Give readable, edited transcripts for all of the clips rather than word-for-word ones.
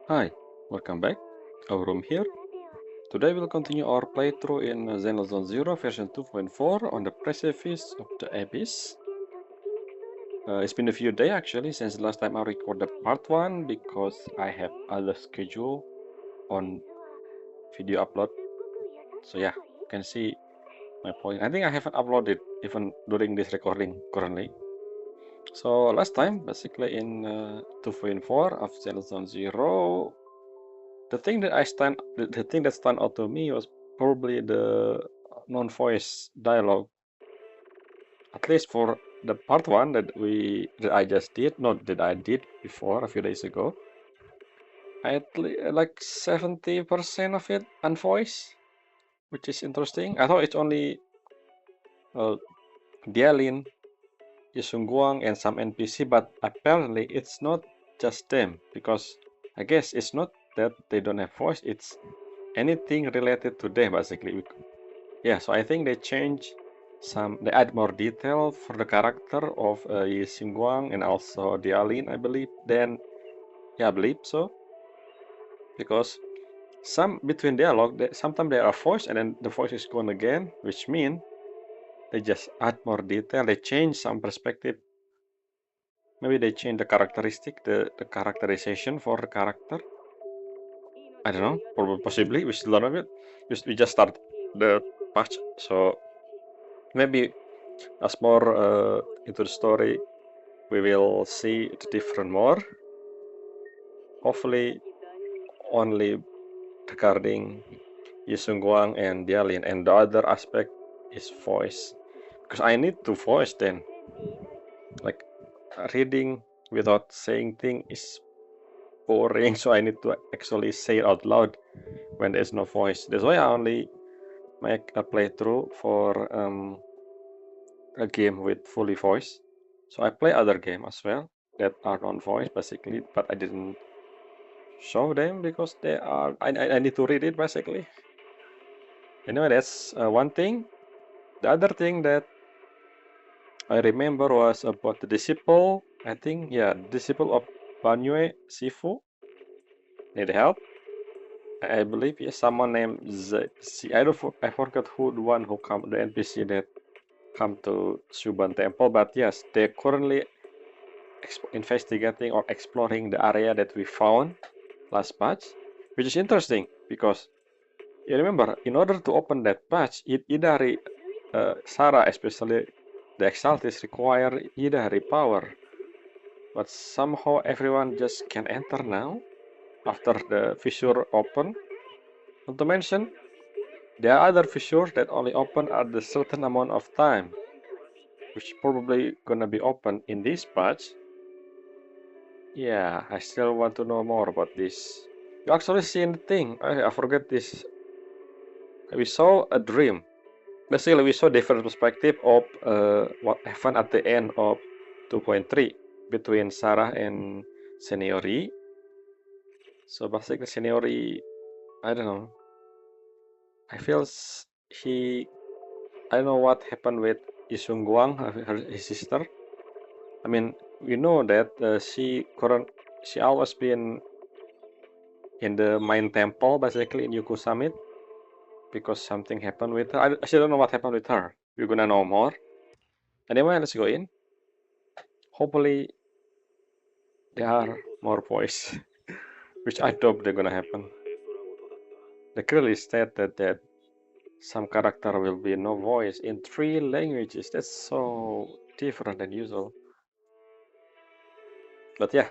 Hi, welcome back. Our room here. Today we'll continue our playthrough in Zenless Zone Zero version 2.4 on the Precipice of the Abyss. It's been a few days actually since the last time I recorded part 1 because I have other schedule on video upload. So yeah, you can see my point. I think I haven't uploaded even during this recording currently. So last time, basically in 2.4 of Zenless Zone Zero, the thing that stand out to me was probably the non-voice dialogue. At least for the part one that I just did, not that I did before a few days ago. Like 70% of it unvoiced, which is interesting. I thought it's only uh, Dialyn, Yisungguang, and some NPC, but apparently it's not just them because I guess it's not that they don't have voice. It's anything related to them basically. Yeah, so I think they they add more detail for the character of Yi Xingguang and also Dialyn, I believe. Then, yeah, I believe so. Because some between dialogue, sometimes they are voiced and then the voice is gone again, which means they just add more detail. They change some perspective. Maybe they change the characteristic, the characterization for the character. I don't know, probably possibly. We still don't know it. We just start the patch, so maybe as more into the story, we will see the different more. Hopefully, only regarding Yisung Guang and Dialin, and the other aspect is voice. Because I need to voice then. Like, reading without saying thing is boring, so I need to actually say it out loud when there's no voice. That's why I only make a playthrough for a game with fully voice. So I play other game as well that are non-voice basically, but I didn't show them because they are I need to read it basically. Anyway, that's one thing. The other thing that I remember was about the disciple. I think, yeah, disciple of Banyue Sifu need help. I believe, yes, someone named I forgot who the one who come the NPC that come to Shuban Temple, but yes, they're currently investigating or exploring the area that we found last patch, which is interesting because you remember, in order to open that patch, Idari, Sarah especially, the Exaltis require Idari power. But somehow everyone just can enter now, after the fissure open. Not to mention, there are other fissures that only open at a certain amount of time, which probably gonna be open in this patch. Yeah, I still want to know more about this. You actually seen the thing. I forget this. We saw a dream. Basically, we saw different perspective of what happened at the end of 2.3 between Sarah and Seniori. So basically, Seniori, I don't know. I feel he, I don't know what happened with Isung Guang, his sister. I mean, we know that she always been in the main temple, basically in Yuku Summit, because something happened with her. I still don't know what happened with her. We're gonna know more. Anyway, let's go in. Hopefully, there are more voice, which I hope they're gonna happen. They clearly stated that some character will be no voice in 3 languages. That's so different than usual. But yeah,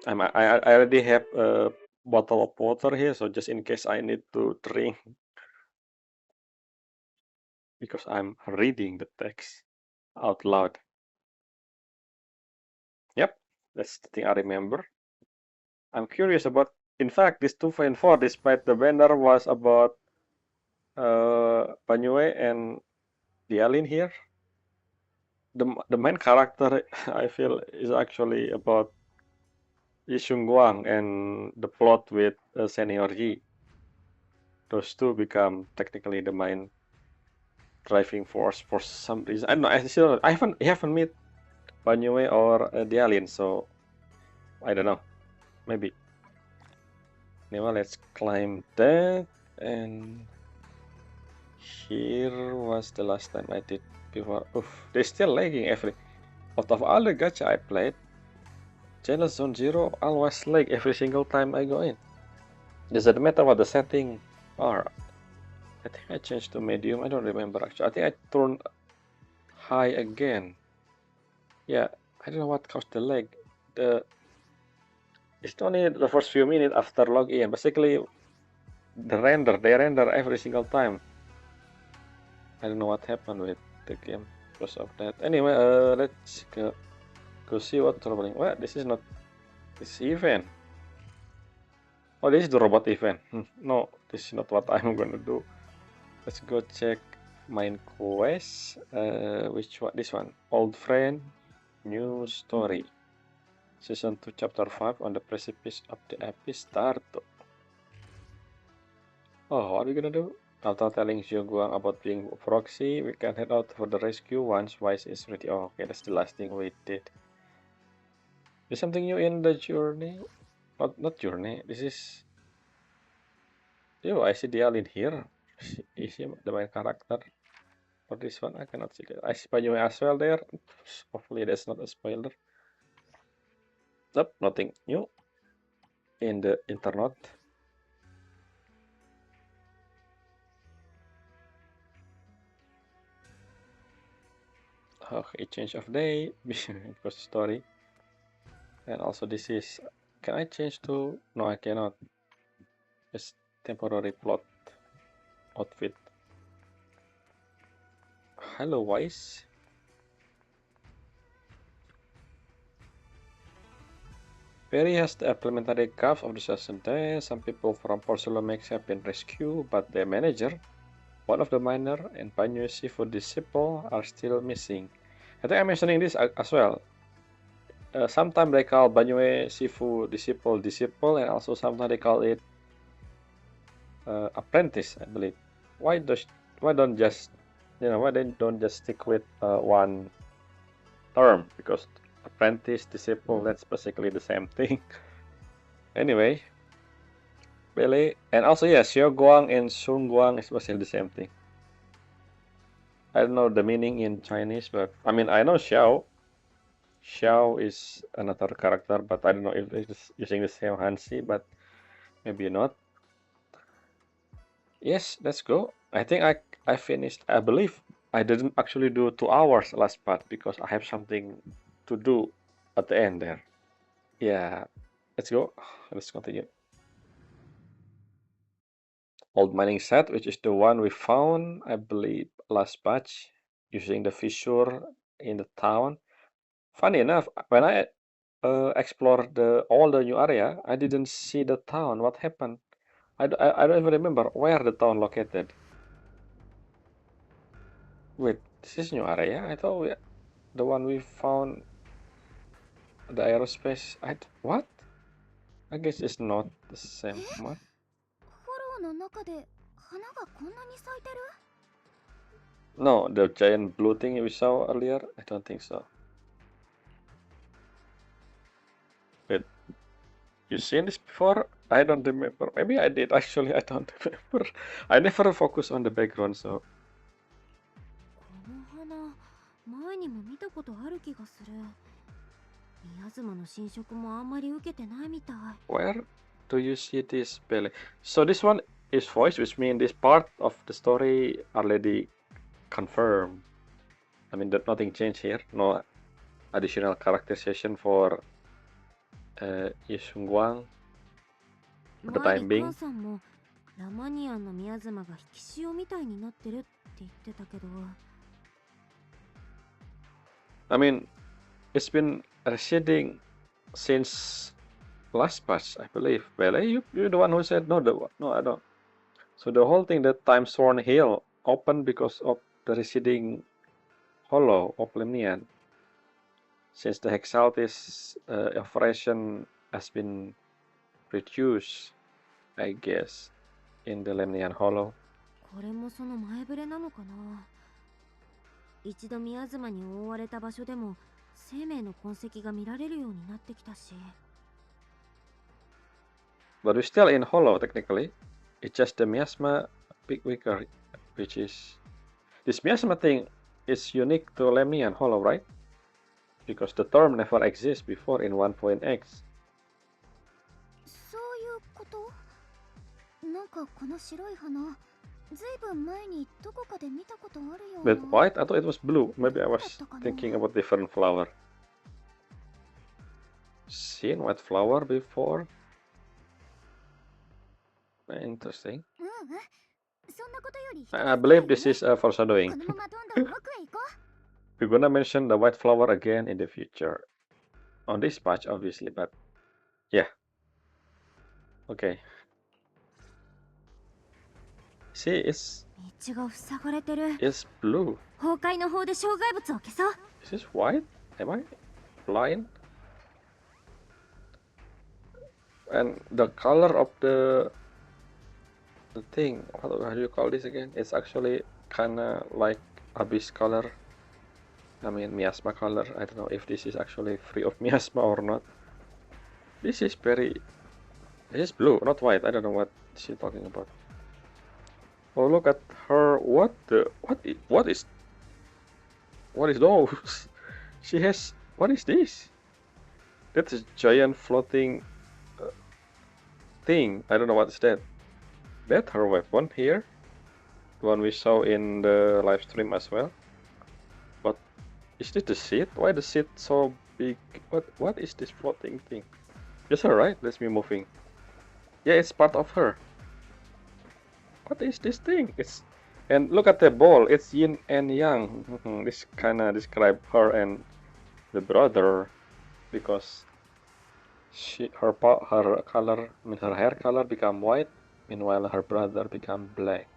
I already have a bottle of water here, so just in case I need to drink, because I'm reading the text out loud. Yep, that's the thing I remember. I'm curious about. In fact, this 2.4, despite the banner was about Banyue and Dialin here, the main character I feel is actually about Yishun Guang and the plot with Senior Yi. Those two become technically the main driving force for some reason. I don't know. I haven't met Banyue or Dialin, so I don't know. Maybe. Anyway, let's climb that. And here was the last time I did before. Oof, they're still lagging every. Out of all the gacha I played, Zenless Zone Zero always lag every single time I go in. Doesn't matter what the setting are. I think I changed to medium. I don't remember actually. I think I turned high again. Yeah, I don't know what caused the lag. It's only the first few minutes after login. Basically, they render every single time. I don't know what happened with the game because of that. Anyway, let's go see what's troubling. Well, this is not this event. Oh, this is the robot event. No, this is not what I'm gonna do. Let's go check main quest. Which one? This one. Old friend, new story. Season 2, Chapter 5 on the Precipice of the Abyss start. Oh, what are we gonna do? After telling Xiaoguang about being a proxy, we can head out for the rescue once Wise is ready. Oh, okay, that's the last thing we did. There's something new in the journey? Not journey. This is... Yo, I see Dialyn here. Is he the main character? For this one, I cannot see that. I see Banyue as well there. Hopefully that's not a spoiler. Nope, nothing new in the internet. Okay, change of day because story. And also this is... Can I change to... No, I cannot. It's temporary plot outfit. Hello, Wise. Perry has the elementary calf of the season day. Some people from Porcelomex have been rescued, but their manager, one of the miner, and Banyue seafood disciple are still missing. I think I'm mentioning this as well. Sometimes they call Banyue seafood disciple, and also sometimes they call it apprentice, I believe. Why don't just why they don't just stick with one term? Because apprentice, disciple, that's basically the same thing. Anyway, really, and also yeah, Xiao Guang and Sun Guang is basically the same thing. I don't know the meaning in Chinese, but I mean I know Xiao. Xiao is another character, but I don't know if it's using the same Hansi, but maybe not. Yes, let's go. I think I finished. I believe I didn't actually do 2 hours last part because I have something to do at the end there. Yeah, let's go. Let's continue. Old mining set, which is the one we found, I believe, last batch, using the fissure in the town. Funny enough, when I explored all the new area, I didn't see the town. What happened? I don't even remember where the town located. Wait, this is new area? I thought the one we found, the aerospace. What? I guess it's not the same one. No, the giant blue thing we saw earlier? I don't think so. Wait, you seen this before? I don't remember. Maybe I did actually. I don't remember. I never focus on the background, so. Where do you see this belly? So this one is voice, which means this part of the story already confirmed. I mean, that nothing changed here. No additional characterization for Yisung Guang for the time being. I mean, it's been receding since last patch, I believe. Well, you're the one who said no. No, I don't. So the whole thing, that Time Sworn Hill, opened because of the receding hollow of Lemnian. Since the Hexaltis operation has been reduced, I guess, in the Lemnian hollow. これもその前触れなのかな。一度宮妻に覆われた場所でも生命の痕跡が見られるようになってきたし。But we're still in hollow technically. It's just the miasma big weaker, which is this miasma thing is unique to Lemian hollow, right? Because the term never exists before in 1.x. そういうこと？なんかこの白い花、ずいぶん前にどこかで見たことあるような。 But white? I thought it was blue. Maybe I was thinking about different flower. Seen white flower before? Interesting. うんうん。そんなことより。I believe this is a foreshadowing. このままどんどん奥へ行こう。 We're gonna mention the white flower again in the future. On this patch, obviously, but yeah. Okay. See, it's 道が塞がれてる。 it's blue. 崩壊の方で障害物を消そう。 Is this white? Am I blind? And the color of the thing, how do you call this again? It's actually kinda like abyss color. I mean miasma color. I don't know if this is actually free of miasma or not. This is blue, not white. I don't know what she's talking about. Oh, look at her. What is those? She has, what is this? That's a giant floating thing. I don't know what is that. That her weapon here, the one we saw in the live stream as well. But is this the seat? Why the seat so big? What is this floating thing? Just her, right? Let's be moving. Yeah, it's part of her. What is this thing? And look at the ball. It's yin and yang. This kinda describe her and the brother because her color, I mean her hair color become white, meanwhile her brother become black.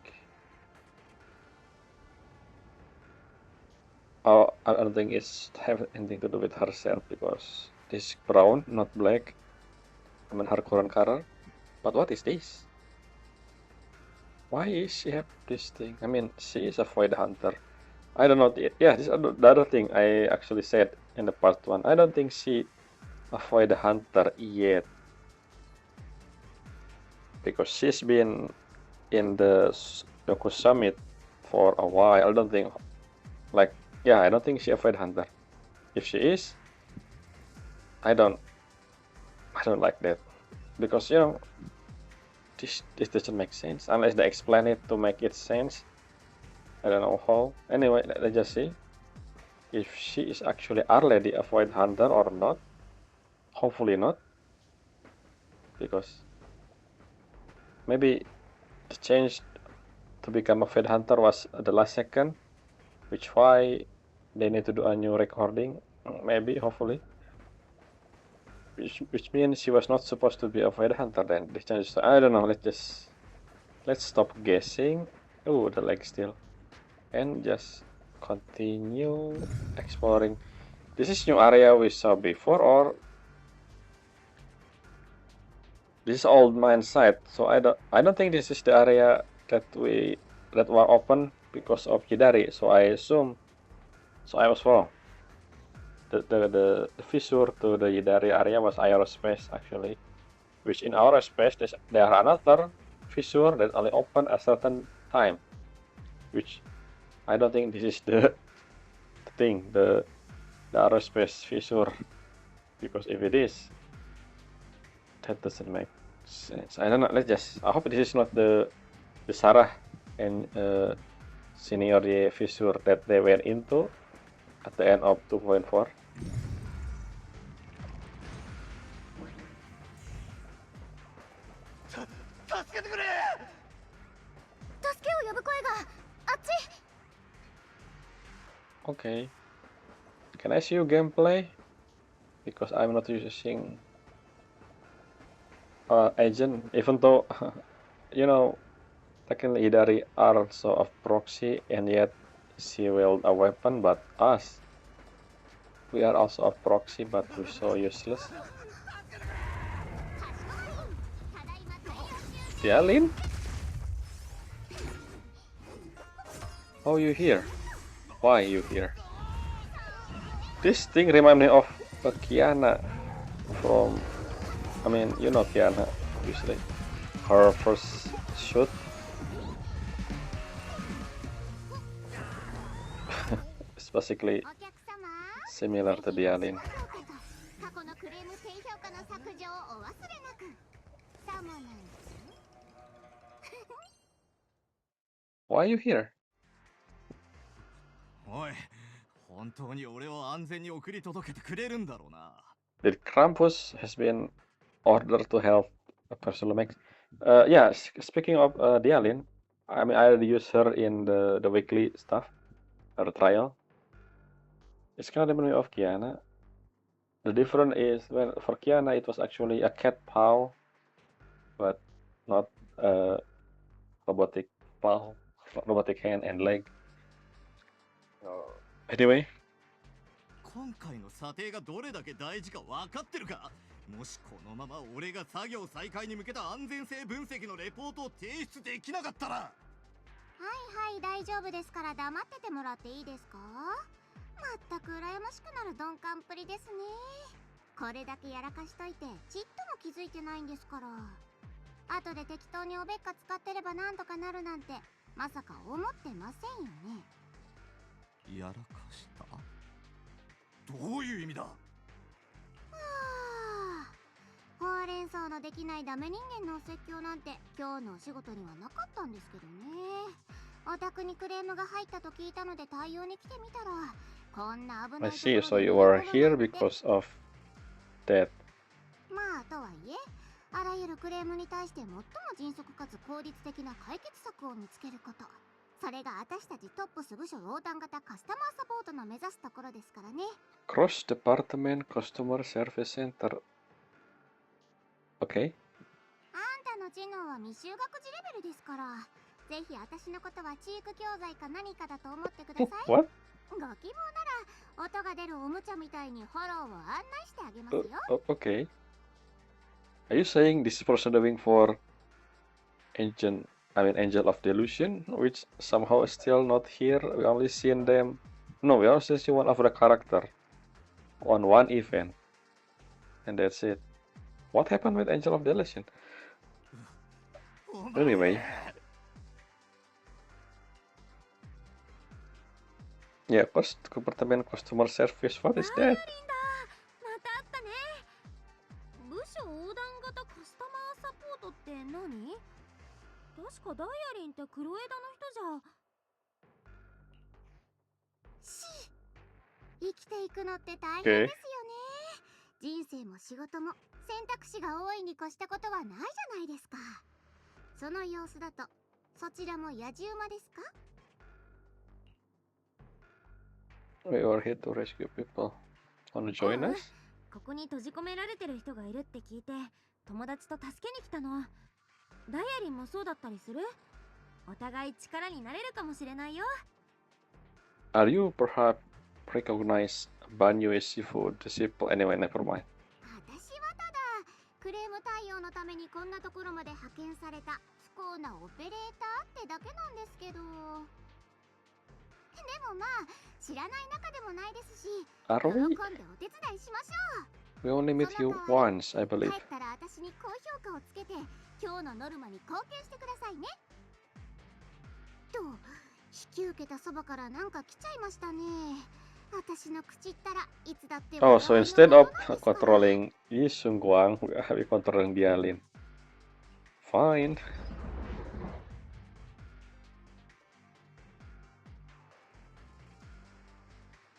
Oh, I don't think it's have anything to do with herself because this brown, not black. I mean her current color. But what is this? Why is she have this thing? I mean, she is a void hunter. I don't know. Yeah, this is the other thing I actually said in the part 1. I don't think she a void hunter yet. Because she's been in the Yoku Summit for a while. I don't think, I don't think she a void hunter. If she is, I don't like that. Because, you know, this doesn't make sense unless they explain it to make it sense. I don't know how. Anyway, let's just see if she is actually already a void hunter or not. Hopefully not, because maybe the change to become a void hunter was the last second, which why they need to do a new recording. Maybe, hopefully. Which means she was not supposed to be a void hunter then. They changed. So I don't know. Let's stop guessing. Oh, the leg still, and just continue exploring. This is new area we saw before, or this is old mine site. So I don't think this is the area that were open because of Hidari. So I assume. So I was wrong. The fissure to the Yidari area was aerospace actually, which in aerospace there are another fissure that only open a certain time, which I don't think this is the thing, the aerospace fissure, because if it is, that doesn't make sense. I don't know. I hope this is not the Sarah and Senior fissure that they went into at the end of 2.4. 助けてくれ。助けを呼ぶ声があっち。 Okay. Can I see your gameplay? Because I'm not using agent, even though you know, technically Hidari are also of proxy, and yet she wield a weapon. But us, we are also of proxy, but we're so useless. Dialyn? Oh, you here? Why you here? This thing reminds me of Kiana from, I mean, you know Kiana, obviously. Her first shoot. It's basically お客様 similar to Dialyn. 過去のクレーム低評価の削除をお忘れなく。さもない。 Why are you here? おい、本当に俺を安全に送り届けてくれるんだろうな。Did Krampus has been ordered to help Professor Max? Yeah, speaking of Dialyn, I mean, I already used her in the weekly stuff, or the trial. It's kind of the memory of Kiana. The difference is, when for Kiana it was actually a cat paw, but not a robotic paw, robotic hand and leg. Anyway, 今回の査定がどれだけ大事か分かってるか。もしこのまま俺が作業再開に向けた安全性分析のレポートを提出できなかったら。はいはい、大丈夫ですから黙っててもらっていいですか。まったく羨ましくなる鈍感っぷりですね。これだけやらかしといてちっとも気づいてないんですから。後で適当におべっか使ってればなんとかなるなんてまさか思ってませんよね。やらかした？どういう意味だ？はあ、ほうれん草のできないダメ人間のお説教なんて今日のお仕事にはなかったんですけどね。お宅にクレームが入ったと聞いたので対応に来てみたら、こんな危な I いとこ see. ろ So に you 乗り were 込む here なんて。 because of that. まあとはいえ、あらゆるクレームに対して最も迅速かつ効率的な解決策を見つけること、それが私たちトップス部署横断型カスタマーサポートの目指すところですからね。 Cross Department Customer Service Center. Okay. あんたの知能は未就学児レベルですから、ぜひ私のことは知育教材か何かだと思ってください。 What? ご希望なら音が出るおもちゃみたいにフォローを案内してあげますよ。Okay. Are you saying this is foreshadowing for Angel of Delusion, which somehow is still not here? We only seen them. No, we only see one of the character on one event, and that's it. What happened with Angel of Delusion? Anyway, yeah, Department Customer Service. What is that? またあったね。部署横断型カスタマーサポートって何？確かダイアリンって黒枝の人じゃ。生きていくのって大変ですよね。人生も仕事も選択肢が多いに越したことはないじゃないですか。その様子だとそちらもやじ馬ですか？ We are here to rescue people. Wanna join us? ここに閉じ込められてる人がいるって聞いて友達と助けに来たの。ダイアリンもそうだったりする？お互い力になれるかもしれないよ。 Are you perhaps recognize Banyue seafood disciple? Anyway, never mind. 私はただクレーム対応のためにこんなところまで派遣された不幸なオペレーターってだけなんですけど。でもまあ知らない仲でもないですし、 Are 喜ん we? でお手伝いしましょ We only met you once, I う。 believe. 帰ったら私に高評価をつけて今日のノルマに貢献してくださいね。と引き受けたそばからなんか来ちゃいましたね。私の口ったらいつだって Oh, so 笑いの instead もの of なんですから。 controlling Yi Sung-guang, we controlling Dialyn. Fine.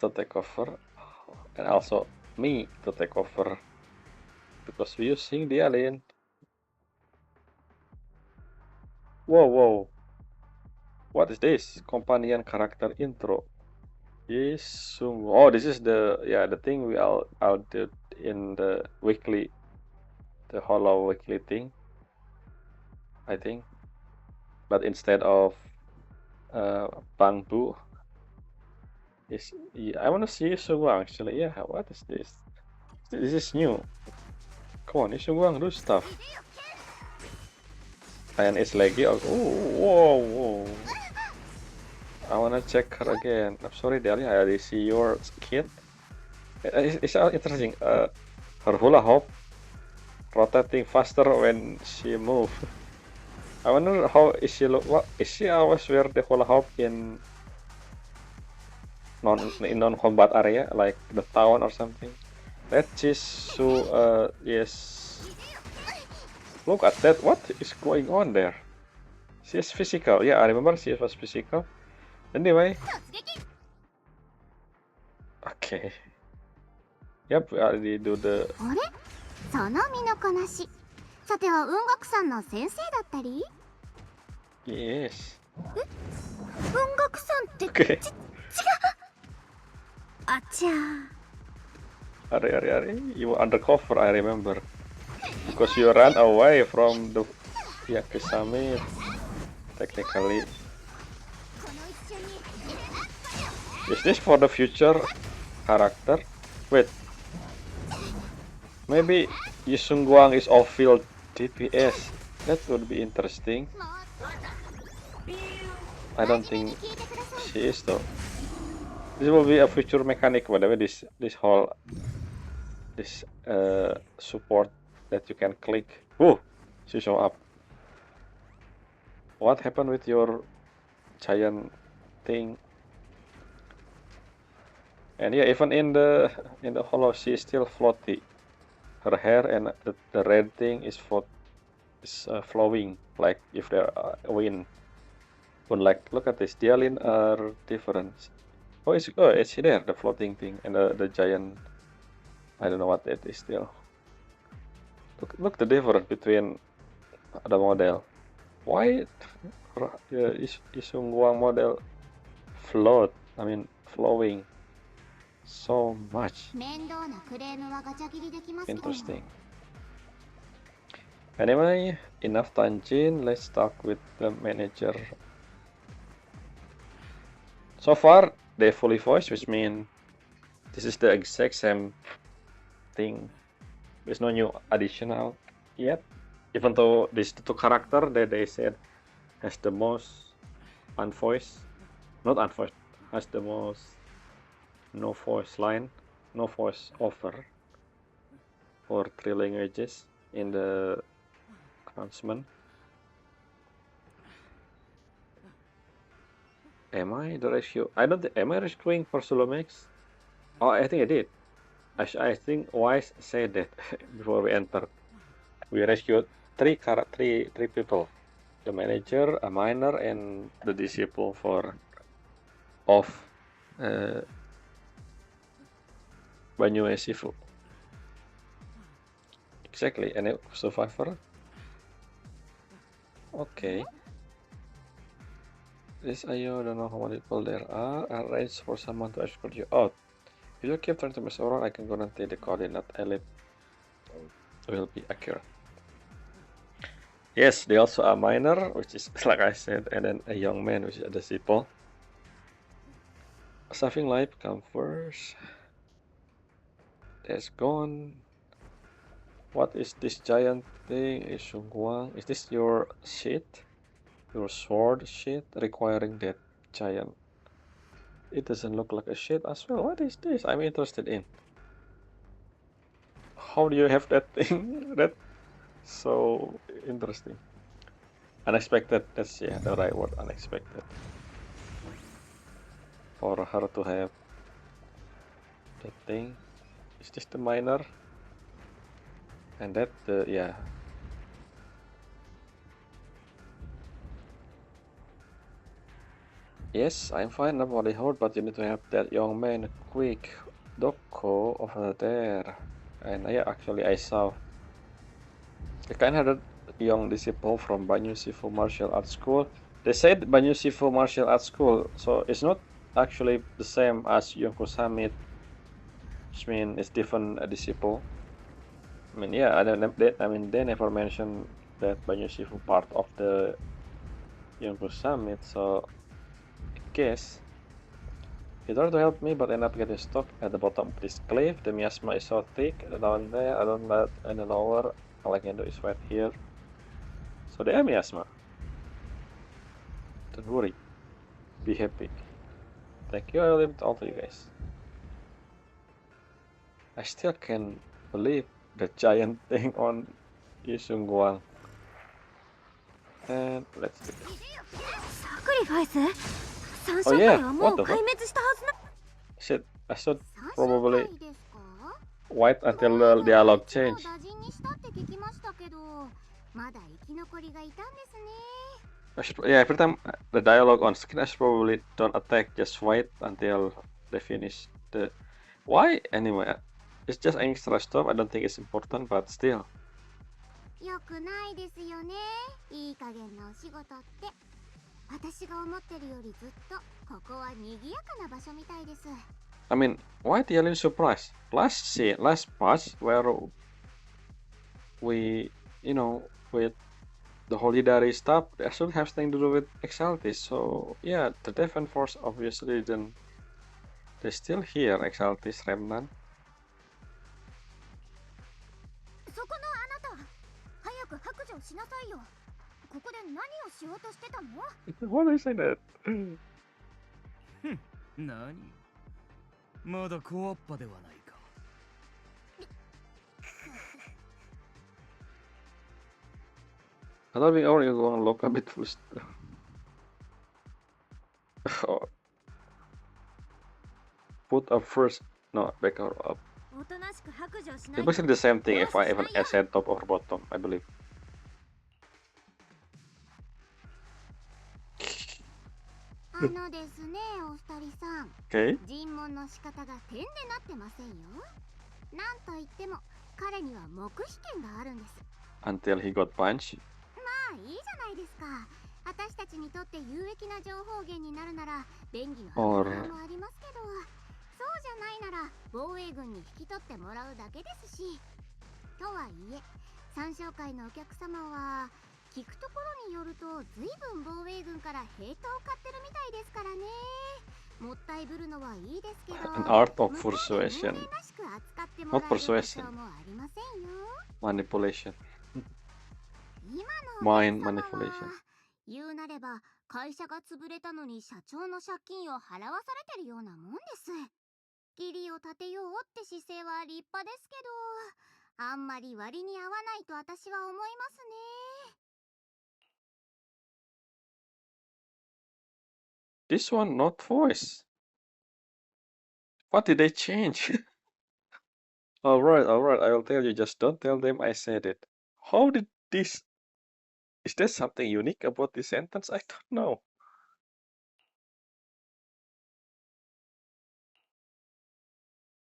To take over, and also me to take over, because we using Dialyn. Whoa, whoa. What is this? Companion character intro. Yes, oh, this is the thing I'll do in the weekly, the hollow weekly thing, I think. But instead of Bangbu, I want to see Sungwang actually. Yeah, what is this? This is new. Come on, Sungwang, do stuff. And it's laggy. Oh, whoa, whoa. I wanna check her again. I'm sorry, Delia. I already see your kid. It's interesting. Her hula hoop rotating faster when she move. I wonder how is she look. What is she always wear the hula hoop in non-combat area like the town or something? That she's so yes. Look at that. What is going on there? She's physical. Yeah, I remember she was physical. Anyway. Okay. Yep, we already do the. あれその身のこなし。さては雲岳さんの先生だったり Yes. 雲岳さんって Okay. あちゃ Are. You were undercover, I remember. Because you ran away from the Yakusami, technically. Is this for the future character? Wait. Maybe Yusung Guang is off-field DPS. That would be interesting. I don't think she is though. This will be a future mechanic, whatever this whole support that you can click. Whoa, she show up. What happened with your giant thing? And yeah, even in the hollow, she is still floaty. Her hair and the red thing is flowing like if there wind. But like, look at this. Dialyn are different. Oh, is she there? The floating thing and the giant. I don't know what it is still. Look the difference between the model. Why Isung Wang model float? I mean flowing so much. 面倒なクレームはガチャ切りできますけど Interesting. Anyway, enough tangent. Let's talk with the manager. So far, they fully voiced, which means this is the exact same thing. There's no new additional yet. Even though these two characters that they said has the most unvoiced, not unvoiced, has the most no voice line, no voice over for 3 languages in the announcement. Am I the rescue? I don't think. Am I rescuing for Solomex? Oh, I think I did. I think Wise said that before we entered. We rescued three people: the manager, a miner, and the disciple for Banyue Sifu. Exactly, and a survivor. Okay. This IO, don't know how many people there are. Arrange for someone to escort you out. If you keep trying to mess around, I can guarantee the coordinate elite will be accurate. Yes, they also are minor, which is like I said, and then a young man, which is a disciple. Saving life come first. That's gone. What is this giant thing? Is Shungguang? Is this your shit? Your sword shit requiring that giant? It doesn't look like a shit as well. What is this? I'm interested in. How do you have that thing? That's so interesting. Unexpected. That's the right word. Unexpected. For her to have that thing. Is this the miner? And that Yes, I'm fine about the hold, but you need to have that young man quick. Doko over there. And actually I saw the kind-hearted young disciple from Banyue Sifu Martial Arts School. They said Banyue Sifu Martial Arts School, so it's not actually the same as Yonko Summit, which means it's different disciple. I mean, they never mentioned that Banyue Sifu part of the Yonko Summit, so I guess he tried to help me, but ended up getting stuck at the bottom of this cliff. The miasma is so thick down there. I don't let any lower. All I can do is wait here. So there, miasma. Don't worry. Be happy. Thank you. I'll leave it all to you guys. I still can't believe the giant thing on Yusungguang. And let's do it. サクリファイス三 Oh 章 yeah, 会はも what う the 壊 fuck? 滅したはずな Shit, I should 三章 probably 会ですか wait until こ the の間 dialogue あいつを change. 打陣にしたって聞きましたけどまだ生き残りがいたんですね I should, yeah, every time the dialogue on screen, I should probably don't attack, just wait until they finish the. Why? Anyway, it's just extra stuff. I don't think it's important, but still. よくないですよねいい加減なお仕事って私が思ってるよりずっとここは賑やかな場所みたいです I mean, why the alien surprise? Last patch where we, with the Holidari stuff, that should have something to do with Exaltis. So yeah, the Defense Force obviously didn't. They're still here, Exaltis Remnant. そこのあなた早く白状しなさいよここで何をしようとしてたの Why do you say that? 何まだ小わっぱではないか I thought we already go and look a bit first. Oh. Put up first. No, back or up. おとなしく白状しな It's いと basically the same thing if I even said top or bottom, I believe. ですねお二人さん Okay. 尋問の仕方が点でなってませんよなんといっても彼には黙秘権があるんです Until he got punched. まあいいじゃないですか私たちにとって有益な情報源になるなら便宜の Or 働きもありますけどそうじゃないなら防衛軍に引き取ってもらうだけですしとはいえ三商会のお客様は聞くところによると随分防衛軍から兵刀を買ってるみたいですからねもったいぶるのはいいですけど an art of 向こうで persuasion, 人間らしく扱ってもら not える保 persuasion, 証もありませんよ manipulation, 今の mind お客様 manipulation. は言うなれば会社が潰れたのに社長の借金を払わされてるようなもんです義理を立てようって姿勢は立派ですけどあんまり割に合わないと私は思いますね This one not voice. What did they change? Alright, I will tell you, just don't tell them I said it. How did this... Is there something unique about this sentence? I don't know.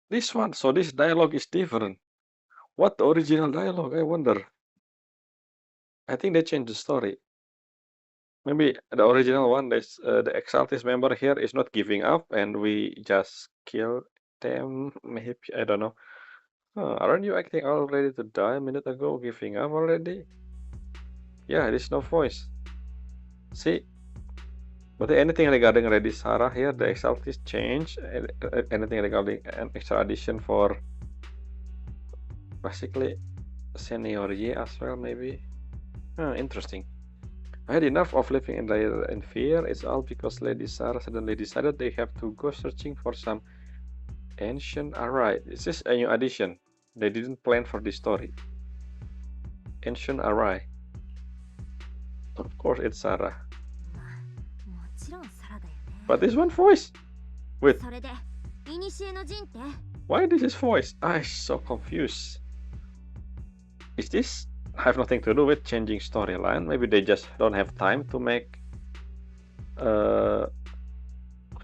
This one, so this dialogue is different. What the original dialogue, I wonder. I think they changed the story. Maybe the original one, the Exaltis member here is not giving up and we just kill them, maybe, I don't know. Aren't you acting all ready to die a minute ago, giving up already? Yeah, there's no voice. See? But anything regarding Ready Sarah here, the Exaltis change, anything regarding an extra addition for basically Senior Ye as well, maybe? Interesting. I had enough of living in fear. It's all because Lady Sarah suddenly decided they have to go searching for some ancient. Alright, this is a new addition. They didn't plan for this story. Ancient Arai. Of course, it's Sarah. もちろんサラだよね But this one voice. Wait, それで古の陣って why this is voice? I'm so confused. Is this have nothing to do with changing storyline? Maybe they just don't have time to make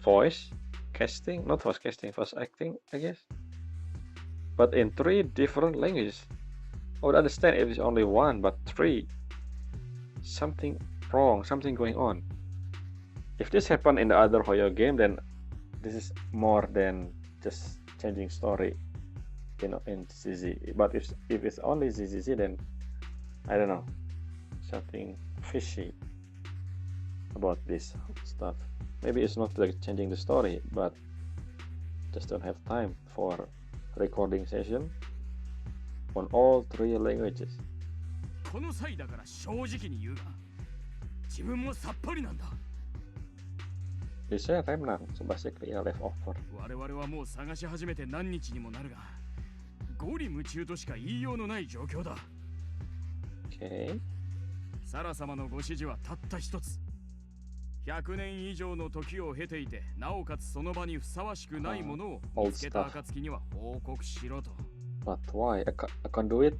voice casting, not voice casting, voice acting, I guess. But in 3 different languages. I would understand if it's only 1, but 3. Something wrong, something going on. If this happened in the other Hoyo game, then this is more than just changing story, in ZZ. But if it's only ZZZ, then I don't know, something fishy about this stuff. Maybe it's not like changing the story, but just don't have time for recording session on all 3 languages. この際だから正直に言うが自分もさっぱりなんだ This is a remnant, so basically a leftover. 我々はもう探し始めて何日にもなるがゴリ夢中としか言いようのない状況だ Okay. サラ様のご指示はたった一つ。100年以上の時を経ていて、なおかつその場にふさわしくないものを見つけた暁には報告しろと。But why? I can do it.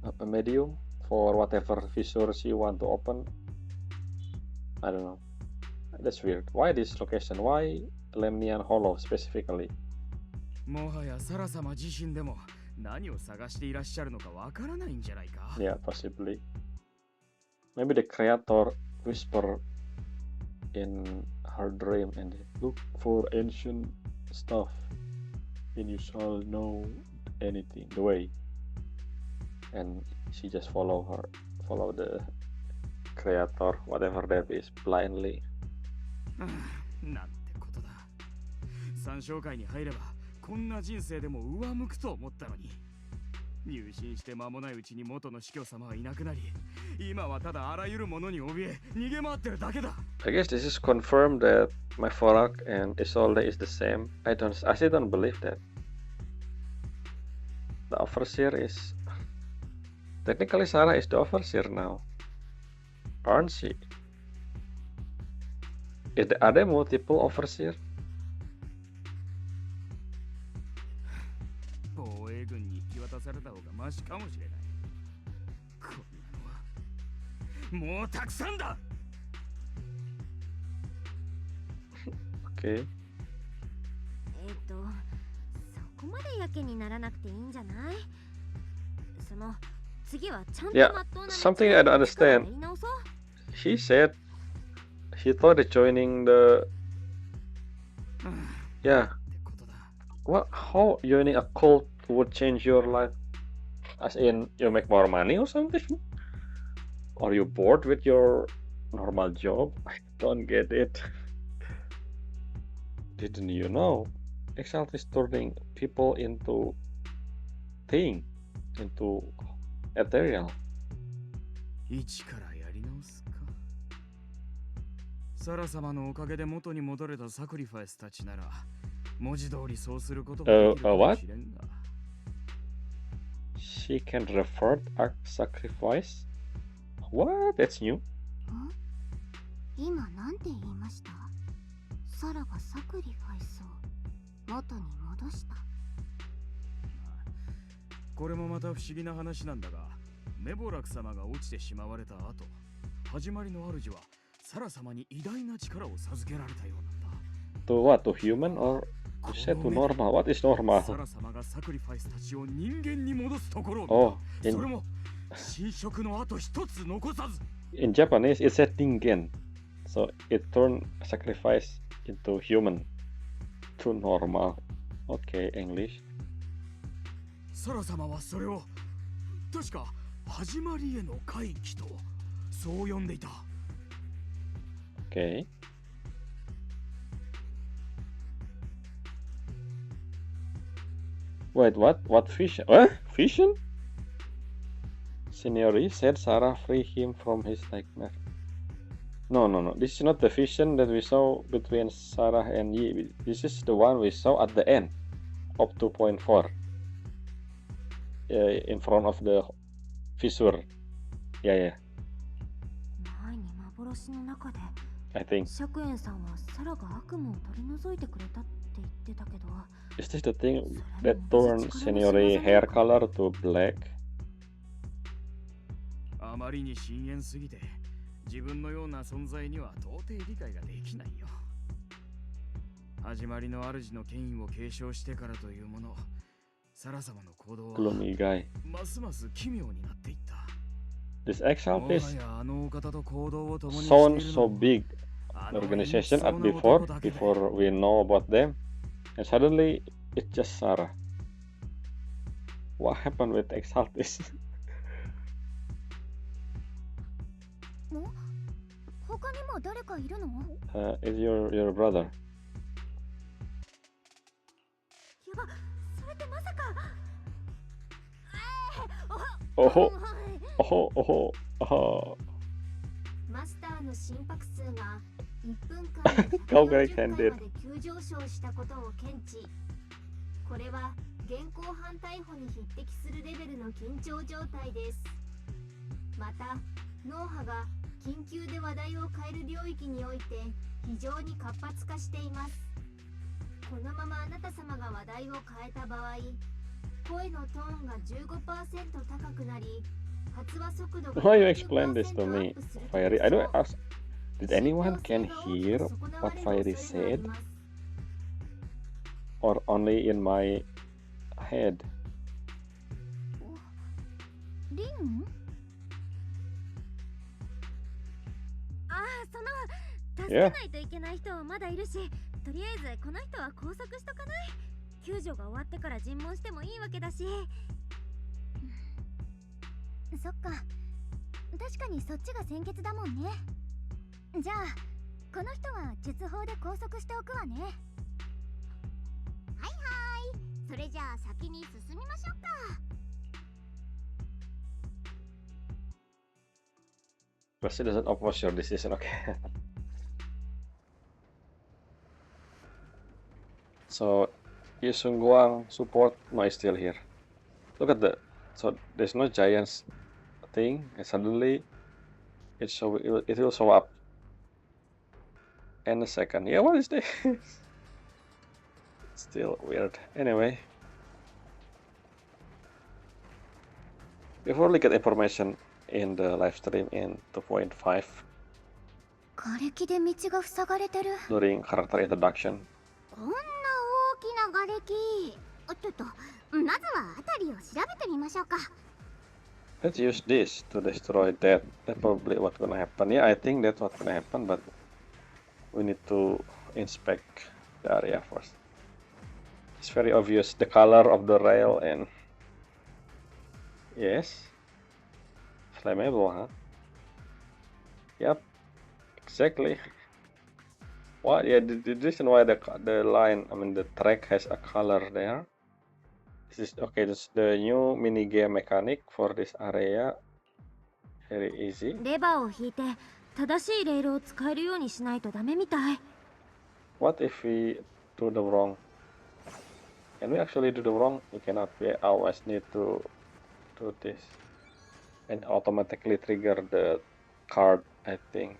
A medium for whatever fissure she want to open. I don't know. That's weird. Why this location? Why Lemnian Hollow specifically? もはやサラ様自身でも何を探していらっしゃるのかわからないんじゃないか。Yeah, possibly. Maybe the creator whisper in her dream and look for ancient stuff and you shall know anything the way. And she just follow the creator, whatever that is, blindly. なんてことだ。三章会に入ればこんな人生でも上向くと思ったのに、入信して間もないうちに元の司教様はいなくなり、今はただあらゆるものに怯え逃げ回ってるだけだ。I guess this is confirmed that my Forak and Isolde is the same. I still don't believe that. The overseer is technically Sarah is the overseer now, aren't she? Are there multiple overseer? 防衛軍に引き渡された方がマシかもしれない。こんなのはもうたくさんだ。Okay. そこまでやけにならなくていいんじゃない？その次はちゃんと Yeah, まっとうな道を something I don't understand. やり直そう。 He said he thought that joining the yeah. ってことだ。 What? How joining a cult would change your life? As in, you make more money or something? Are you bored with your normal job? I don't get it. Didn't you know? Exalt is turning people into ethereal. 一からやり直すか。サラ様のおかげで元に戻れたサクリファイスたちなら、文字通りそうすることができるかもしれんが。She can revert a sacrifice? What? That's new. 今なんて言いました？サラがサクリファイスを元に戻した。これもまた不思議な話なんだが、メボラク様が落ちてしまわれた後、始まりの主はサラ様に偉大な力を授けられたようなんだ。To what? To human or you said to normal? What is normal? サラ様がサクリファイスたちを人間に戻すところを見た。Oh, それも侵食の後一つ残さず。in Japanese it said ningen. So it turned sacrifice into human. To normal. Okay, English. サラ様はそれを確か始まりへの回帰とそう呼んでいた。Okay. Wait, what? What vision? What? Vision? Signori said Sarah free him from his nightmare. No. This is not the vision that we saw between Sarah and Yi. This is the one we saw at the end of 2.4. In front of the fissure. Yeah. 前に幻の中で I think. 釈円さんはサラが悪夢を取り除いてくれたって言ってたけど。Is this the thing that turned Signori hair color to black? あまりに深淵すぎて自分のような存在には到底理解ができないよ。始まりの主の権威を継承してからというもの、サラ様の行動は Gloomy guy. ますます奇妙になっていった。This exile も place はやあのお方と行動を共にしてい sounds る so のも big. あ The の organization 陰 at 鬱そうな男 before だけで before we know about them, and suddenly it's just Sarah. What happened with Exaltis? 他にも誰かいるの？ It's your brother. やば、それってまさか。Oh. マスターの心拍数が1分間で顔が140回まで extended 急上昇したことを検知。これは現行犯逮捕に匹敵するレベルの緊張状態です。また脳波が緊急で話題を変える領域において非常に活発化しています。このままあなた様が話題を変えた場合、声のトーンが 15% 高くなり、発話速度が Why you explain this to 10% ア me, ップする Fiery? I don't ask. Did 信 anyone 憑 can 性が大き hear く損なわ what れる Fiery 恐れがあり said, ます。 or only in my head? リン？ああ、助け Yeah. ないといけない人まだいるし、とりあえずこの人は拘束しとかない？救助が終わってから尋問してもいいわけだし。そっか、確かにそっちが先決だもんね。じゃあこの人は術法で拘束しておくわね。はいはい、それじゃあ先に進みましょうか。But she doesn't oppose your decision, okay? So, Yu Guang support no is still here. Look at so there's no giants thing, and suddenly it will show up. In a second. Yeah, what is this? Still weird. Anyway, we've already got information in the live stream in 2.5 瓦礫で道が塞がれてる。 during character introduction. こんな大きな瓦礫。おっとっと、まずは辺りを調べてみましょうか。 Let's use this to destroy that. That's probably what's gonna happen. Yeah, I think that's what's gonna happen, but we need to inspect the area first. It's very obvious the color of the rail and yes, flammable, huh? Yep, exactly. What? Yeah, the reason why the line, I mean the track has a color there. This is okay. This is the new mini game mechanic for this area. Very easy. レバーを引いて正しいレールを使えるようにしないとダメみたい。 What if we do the wrong? Can we actually do the wrong? We cannot. We always need to do this and automatically trigger the card, I think.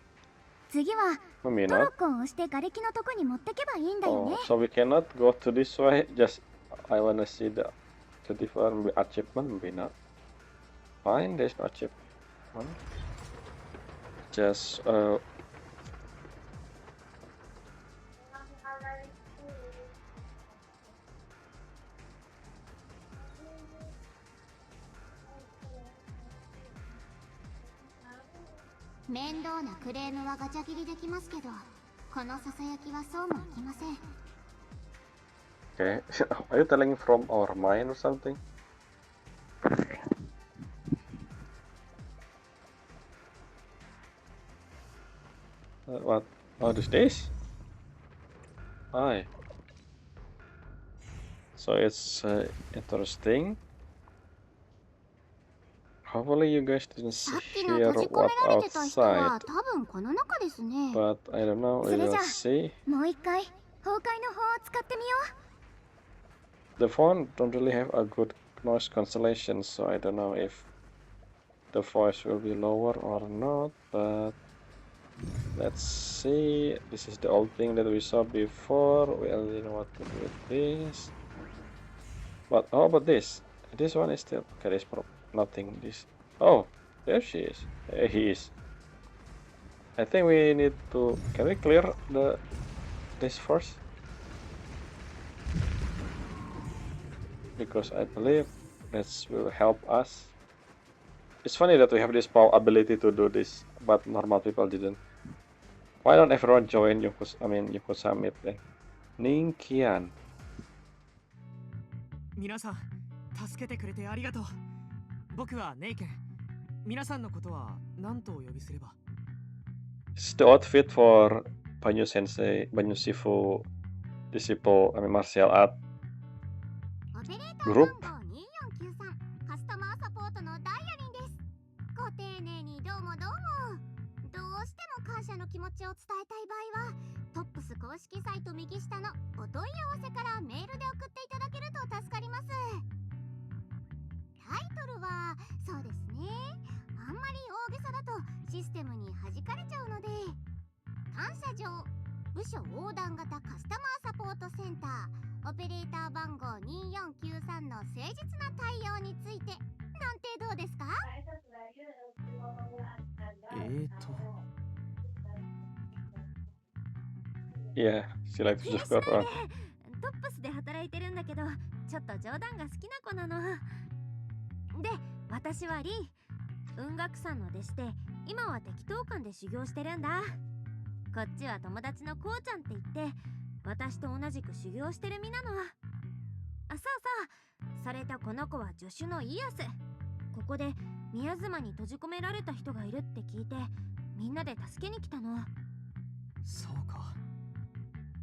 次は Maybe トロ not. ッコを押して瓦礫のとこに持ってけばいいんだよ Oh, ね。 so we cannot go to this way. Just I wanna see the different maybe achievement, maybe not. Fine, there's no achievement. Just面倒なクレームはガチャ切りできますけど、このささやきはそうもいきません。 okay. Are you telling from our mind or something? What? Oh, this? Hi. So it's interesting. Hopefully you guys didn't さっきの hear 閉じ込 what められてた人 outside. は多分この中ですね。 But I don't know, we それ will じゃ see. あもう一回崩壊の法を使ってみよう。 The phone don't really have a good noise cancellation, so I don't know if the voice will be lower or not, but let's see. This is the old thing that we saw before. We already know what to do with this. But how about this? This one is still okay. There's nothing. This. Oh, there she is. There he is. I think we need to. Can we clear this first? Because I believe that will help us. It's funny that we have this power ability to do this, but normal people didn't. Why don't everyone join Yuko Summit then? Ninkian. 皆さん助けてくれてありがとう。僕はネイケン。皆さんのことは何とお呼びすれば？ It's the outfit for Banyue Sensei, Banyue Shifu disciple, martial art オペレーター group. 番号2493カスタマーサポートのダイヤリンです。ご丁寧にどうもどうも。どうしても感謝の気持ちを伝えたい場合はトップス公式サイト右下のお問い合わせからメールで送っていただけると助かります。タイトルはそうですね、あんまり大部署横断型カスタマーサポートセンターオペレーター番号2493の誠実な対応についてなんてどうですか？Yeah, she likes to joke around. トップスで働いてるんだけど、ちょっと冗談が好きな子なの。で、私はリン、雲岳さんの弟子で、今は適当館で修行してるんだ。こっちは友達のこうちゃんって言って、私と同じく修行してる身なの。あ、そうそう、それとこの子は助手のイアス。ここで宮妻に閉じ込められた人がいるって聞いて、みんなで助けに来たの。そうか。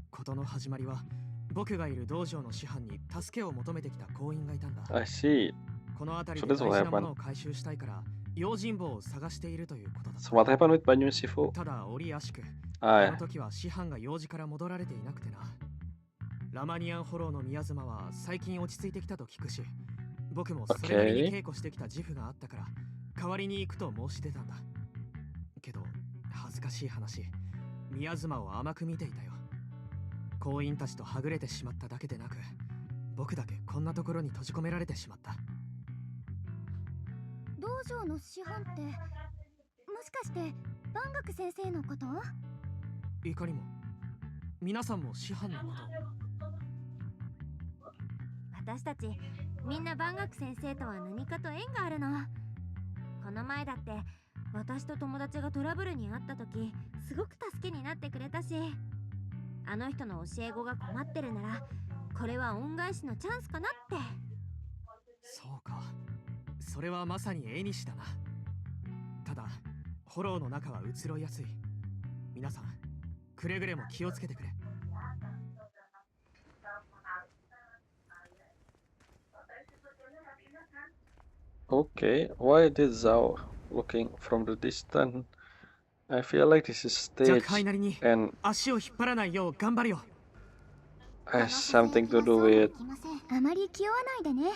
事の始まりは僕がいる道場の師範に助けを求めてきた行員がいたんだ。 I see. この辺りで大事なものを回収したいから用心棒を探しているということだ。 So what happened with Banyue Shifu? ただ折あしく、あの時は師範が用事から戻られていなくてな。ラマニアンホローの宮妻は最近落ち着いてきたと聞くし、僕もそれなりに稽古してきた自負があったから代わりに行くと申し出たんだ。けど恥ずかしい話、宮妻を甘く見ていたよ。行員たちとはぐれてしまっただけでなく、僕だけこんなところに閉じ込められてしまった。道場の師範ってもしかして万学先生のこと？いかにも。皆さんも師範のこと？私たちみんな万学先生とは何かと縁があるの。この前だって私と友達がトラブルにあった時すごく助けになってくれたし、あの人の教え子が困ってるならこれは恩返しのチャンスかなって。そうか、それはまさに絵にしだな。ただホローの中は移ろいやすい。皆さんくれぐれも気をつけてくれ。Okay, why did Zhao looking from the distance? I feel like this is staged 若輩なりに and 足を引っ張らないよう頑張るよ。 has something to do with あまり気負わないでね。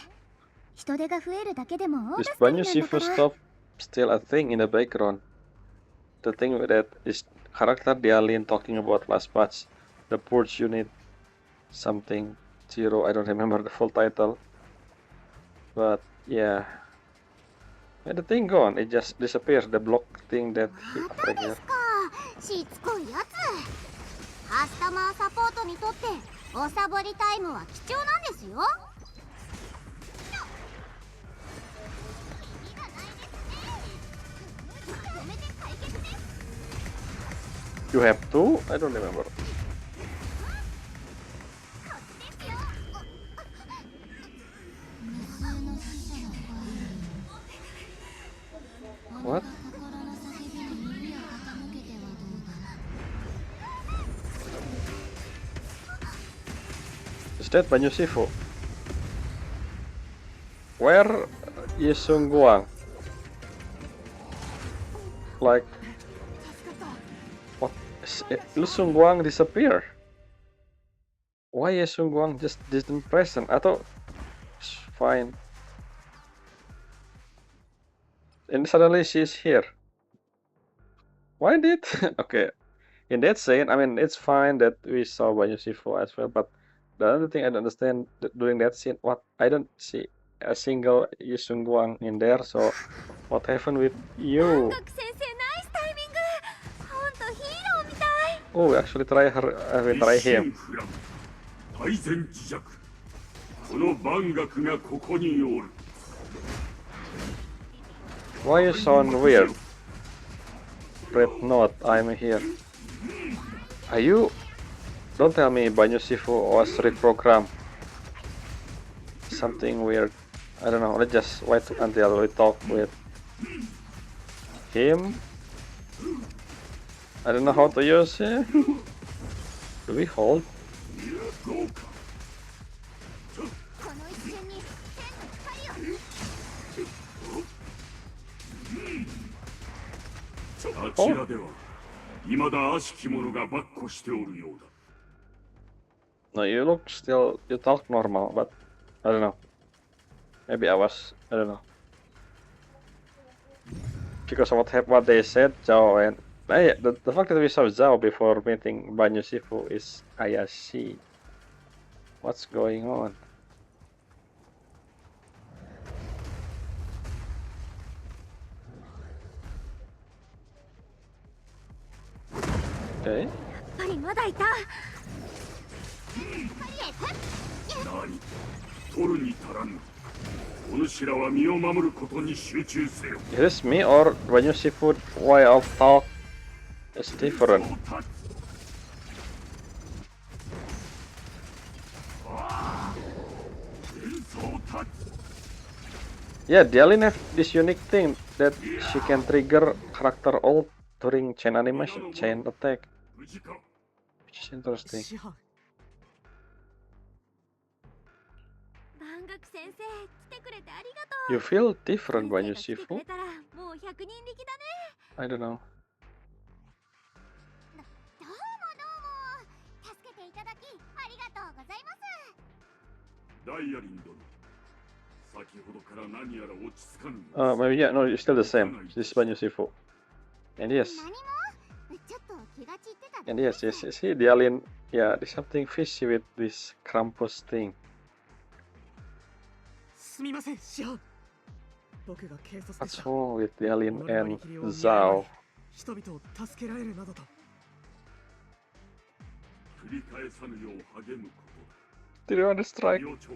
人手が増えるだけでも大 is 助かり Banyue なんだか Shifu ら。 stuff still a thing in the background? The thing with that is character Dialyn talking about last match, the Purge unit, something zero. I don't remember the full title, but yeah. And the thing gone, it just disappears. The block thing that he また over で here. すか。しつこいやつ。カスタマーサポートにとっておサボりタイムは貴重なんですよ。You have two? I don't remember. What? Is that Banyue Shifu? Where is Sung Guang? Like, what? Lu Sung Guang disappear? Why is Sung Guang just didn't present? I thought it's fine. And suddenly she's here. Why did? Okay, in that scene, I mean, it's fine that we saw Banyue Shifu as well, but the other thing I don't understand during that scene, what I don't see a single Yu Sung Guang in there. So, what happened with you? 学先生ナイスタイミング。ほんとヒーローみたい。 Oh, we actually try her. We try him. 大前自弱。この万学がここにおる。 Why you sound weird? Red note, I'm here. Are you? Don't tell me Banyue Shifu was reprogrammed. Something weird. I don't know. Let's just wait until we talk with him. I don't know how to use it. Do we hold? この一瞬に天の光を。あちらでは未だ悪しき者が跋扈しておるようだ。 No, you look still. You talk normal, but I don't know. Maybe I was. I don't know. Because of what they said, Zhao and Yeah, the fact that we saw Zhao before meeting Banyu Shifu is Ayashi. What's going on? Okay. やっぱりまだいた。何取るに足らぬ。お主らは身を守ることに集中せよ。 Is this me or Banyu Shifu way of talk is different? Yeah, Dialyn have this unique thing that she can trigger character ult during chain animation, chain attack, 無事か。 which is interesting. 師範万学先生、来てくれてありがとう。 You feel different 先 when 生 you が来てく Shifu? れたらもう100人力だね。 I don't know. どうもどうも。助けていただきありがとうございます。ダイヤリン殿。先ほどから何やら落ち着かぬ。 Maybe yeah, no, it's still the same. This is Banyu Shifu. And yes, 何もちょっと気が散ってただけ and で yes, す。 yes, see Dialyn, yeah, there's something fishy with this Krampus thing. すみません師範僕が軽率で What's した wrong with 己 Dialyn の割り and 切りを見誤り Zhao? 人々を助けられるなどと繰り返さぬよう励むこ Did you want to と。 strike? 明朝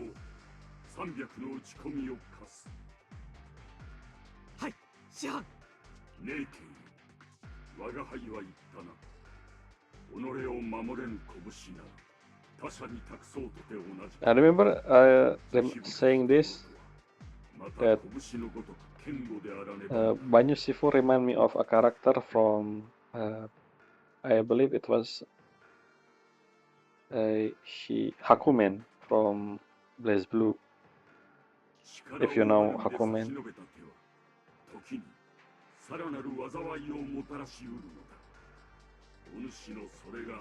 300の打ち込みを課す。はい師範ネイケン、我が輩は言ったな。己を守れぬ拳なら他者に託そうとて同じ。 I remember them saying this また that 拳のごとく堅固であらねば。 Banyu Shifu remind me of a character from I believe it was Hakumen from Blaze Blue. If you know Hakumen. 時にさらなる災いをもたらしうるのだ。お主のそれが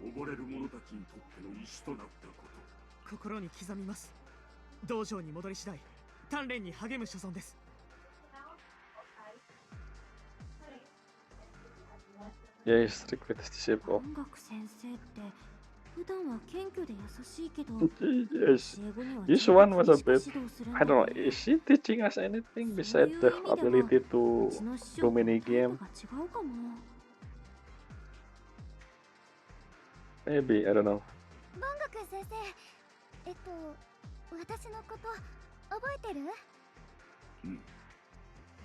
溺れる者たちにとっての石となったこと。心に刻みます道場に戻り次第鍛錬に励む所存です Yeah, he's strict with his disciple. 万学先生って普段は謙虚で優しいけど、 Yes, 教え子には this ちゃん one と was a 厳しく bit. 指導するん I だ don't ね。 know. Is she teaching us anything besides the ability to うちの師匠 do と mini 態 game? 度が違うかも。 Maybe, I don't know. 万学先生、私のこと覚えてる？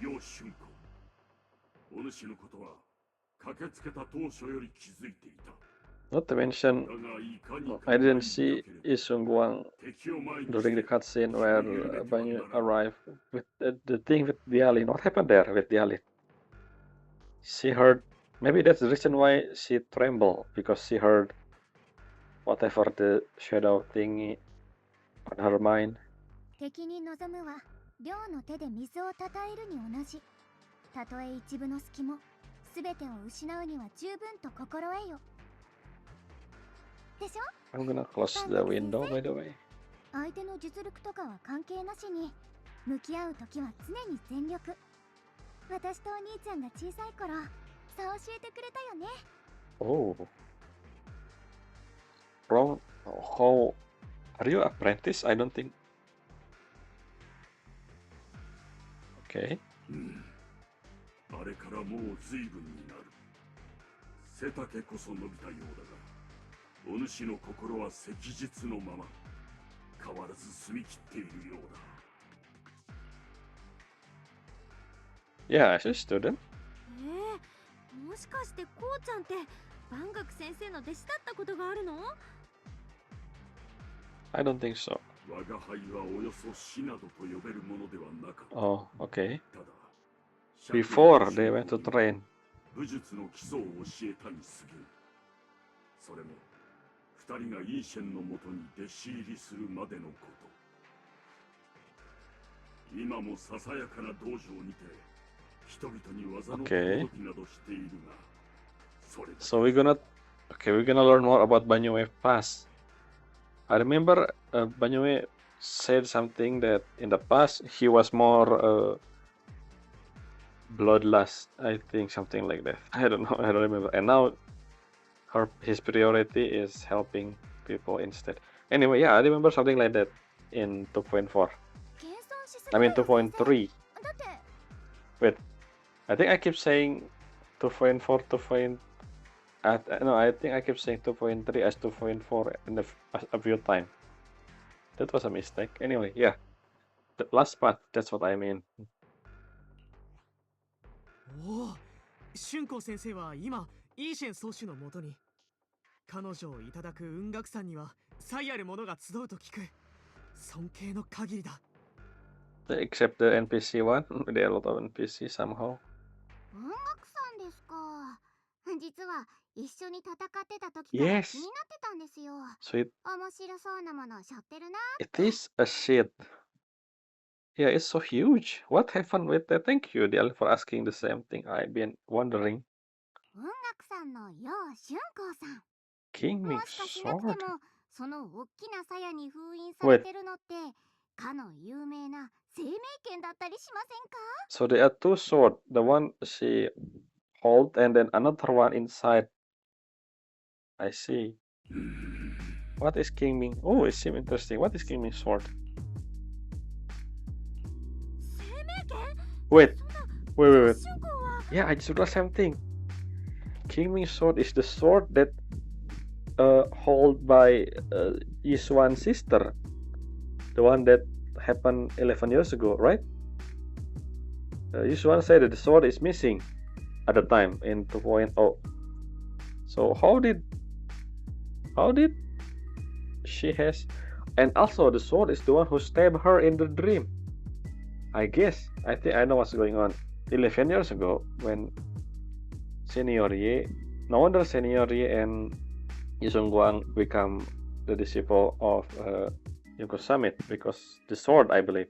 楊春子。お主のことは駆けつけた当初より気づいていた。 Not to mention, だがいかに I didn't see Lee Sung-gwang 敵を前に during the cutscene where Banyu arrived with the thing with Dialyn. What happened there with Dialyn? She heard. Maybe that's the reason why she trembled, because she heard whatever the shadow thingy on her mind. 敵に望むは両の手で水をたたえるに同じ。たとえ一分の隙も全てを失うには十分と心得よ。でしょ？ I'm gonna close the window, by the way. 相手の実力とかは関係なしに向き合う時は常に全力。私とお兄ちゃんが小さい頃そう教えてくれたよね。 Oh. Wrong. How? Are you apprentice? I don't think. Okay. あれからもう随分になる。背丈こそ伸びたようだが、お主の心は赤実のまま変わらず澄み切っているようだ。 Yeah, as a student. もしかしてこうちゃんって万学先生の弟子だったことがあるの？ I don't think so. 我が輩はおよそ死などと呼べるものではなかった。 Oh, okay. ただ Before they went to train. 武術の基礎を教えたに過ぎる。それも二人がイーシェンのもとに弟子入りするまでのこと。今もささやかな道場にて人々に技の届きなどしているが、それだけ So we're gonna learn more about Banyue past. I remember Banyue said something that in the past he was more bloodlust, I think, something like that. I don't know, I don't remember. And now his priority is helping people instead. Anyway, yeah, I remember something like that in 2.4. I mean 2.3. Wait, I think I keep saying 2.4, 2. No, I think I keep saying 2.3 as 2.4 in a few times. That was a mistake. Anyway, yeah. The last part, that's what I mean. おお、春光先生は今イーシェン宗主のもとに。彼女をいただく雲岳山には才ある者が集うと聞く。尊敬の限りだ。Except the NPC one, there are a lot of NPC somehow. 音楽さんですか。実は一緒に戦ってた時から気になってたんですよ。Sweet. 面白そうなものを背負ってるな。It is a shit. Yeah, it's so huge. What happened with that? Thank you, Dialyn, for asking the same thing. I've been wondering. 音楽さんの楊春光さん。 King も Ming しかしなくて sword. も、その大きな鞘に封印されてるのって、かの有名な生命剣だったりしませんか？ So there are two swords. The one she hold and then another one inside. I see. What is King Ming? Oh, it seems interesting. What is King Ming's sword? 生命剣？ Wait. そんな Wait. 春光は Yeah, I just realized something. King Ming's sword is the sword that held by Yiswan's sister. The one that happened 11 years ago, right? Yiswan said that the sword is missing at the time in 2.0. So how did she has? And also the sword is the one who stabbed her in the dream. I think I know what's going on. 11 years ago when Senior Ye, no wonder Senior Ye and Yusung Guang become the disciple of Yoko Summit because the sword, I believe.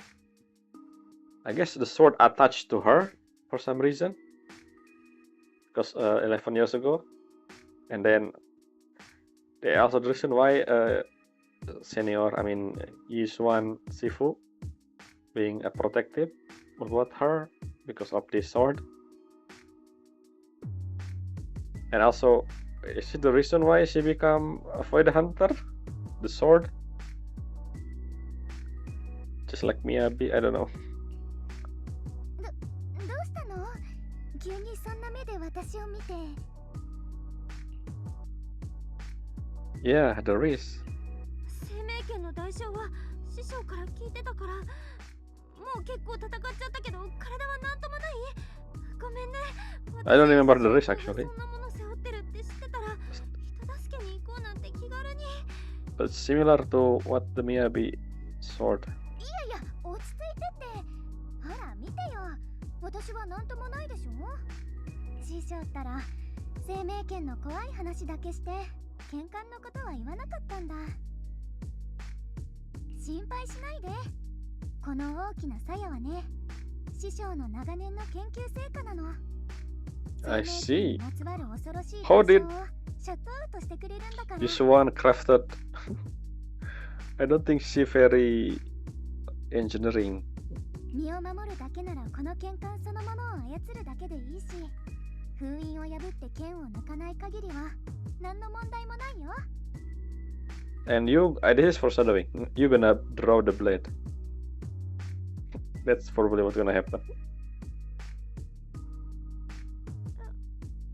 I guess the sword attached to her for some reason. Because 11 years ago. And then they also the reason why Yiswan Sifu being protective about her because of this sword. And also, is it the reason why she become a void hunter? The sword? Just like Miyabi, I don't know. どうしたの？急にそんな目で私を見て。 Yeah, there is. 生命剣の代償は師匠から聞いてたから、もう結構戦っちゃったけど体はなんともない。ごめんね。 I don't remember the risk actually. そんなもの背負ってるって知ってたら、人助けに行こうなんて気軽に。 But similar to what the Miyabi sword. いやいや、落ち着いてって。ほら見てよ。私はなんともないでしょ。師匠ったら生命剣の怖い話だけして。 喧嘩のことは言わなかったんだ。心配しないで。この大きな鞘はね、師匠の長年の研究成果なの。 I see. まつわる恐ろしい How did 現象をシャットアウトしてくれるんだから。 this one crafted? I don't think she very engineering. 身を守るだけならこの剣管そのものを操るだけでいいし、封印を破って剣を抜かない限りは何の問題もないよ。 And you, this is foreshadowing. You're gonna draw the blade. That's probably what's gonna happen.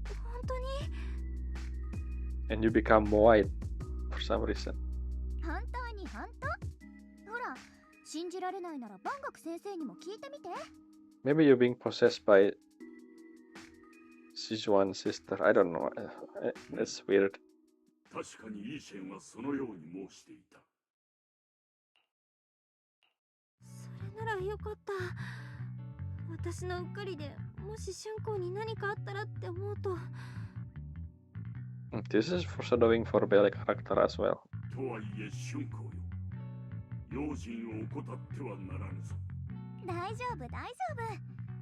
本当に？ And you become white for some reason. 本当に本当？ほら、信じられないなら万学先生にも聞いてみて。 Maybe you're being possessed by Sijuan's sister. I don't know. That's weird. 確かにイーシェンはそのように申していた。それならよかった。私のうっかりでもし春光に何かあったらって思うと。 This is foreshadowing for Belle character as well. とはいえ春光よ。用心を怠ってはならぬぞ。大丈夫大丈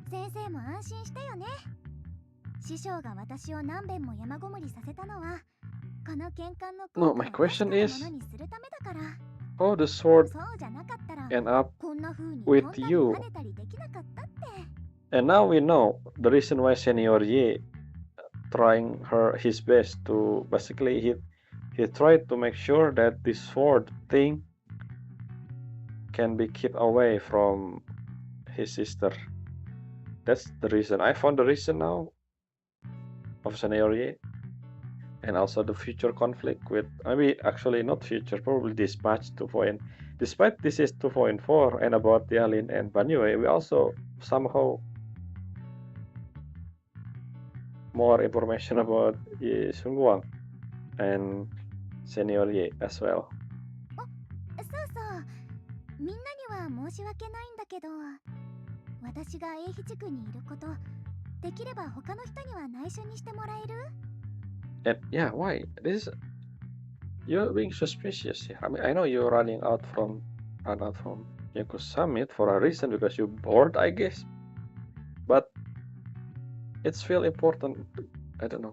夫。先生も安心してよね。師匠が私を何遍も山ごもりさせたのは。 No, my question is, how the sword end up with you? And now we know the reason why Senior Ye trying his best to basically he tried to make sure that this sword thing can be kept away from his sister. That's the reason. I found the reason now of Senior Ye. And also the future conflict with, maybe actually not future, probably Dispatch 2.0. Despite this is 2.4 and about Dialyn and Banyue, we also somehow more information about Ye Sungwang and Senior Ye as well. そうそう、みんなには申し訳ないんだけど、私が英比地区にいること、できれば他の人には内緒にしてもらえる？ And yeah, why? You're being suspicious here. I mean, I know you're run out from Yakuza Summit for a reason because you're bored, I guess. But it's feel important. I don't know.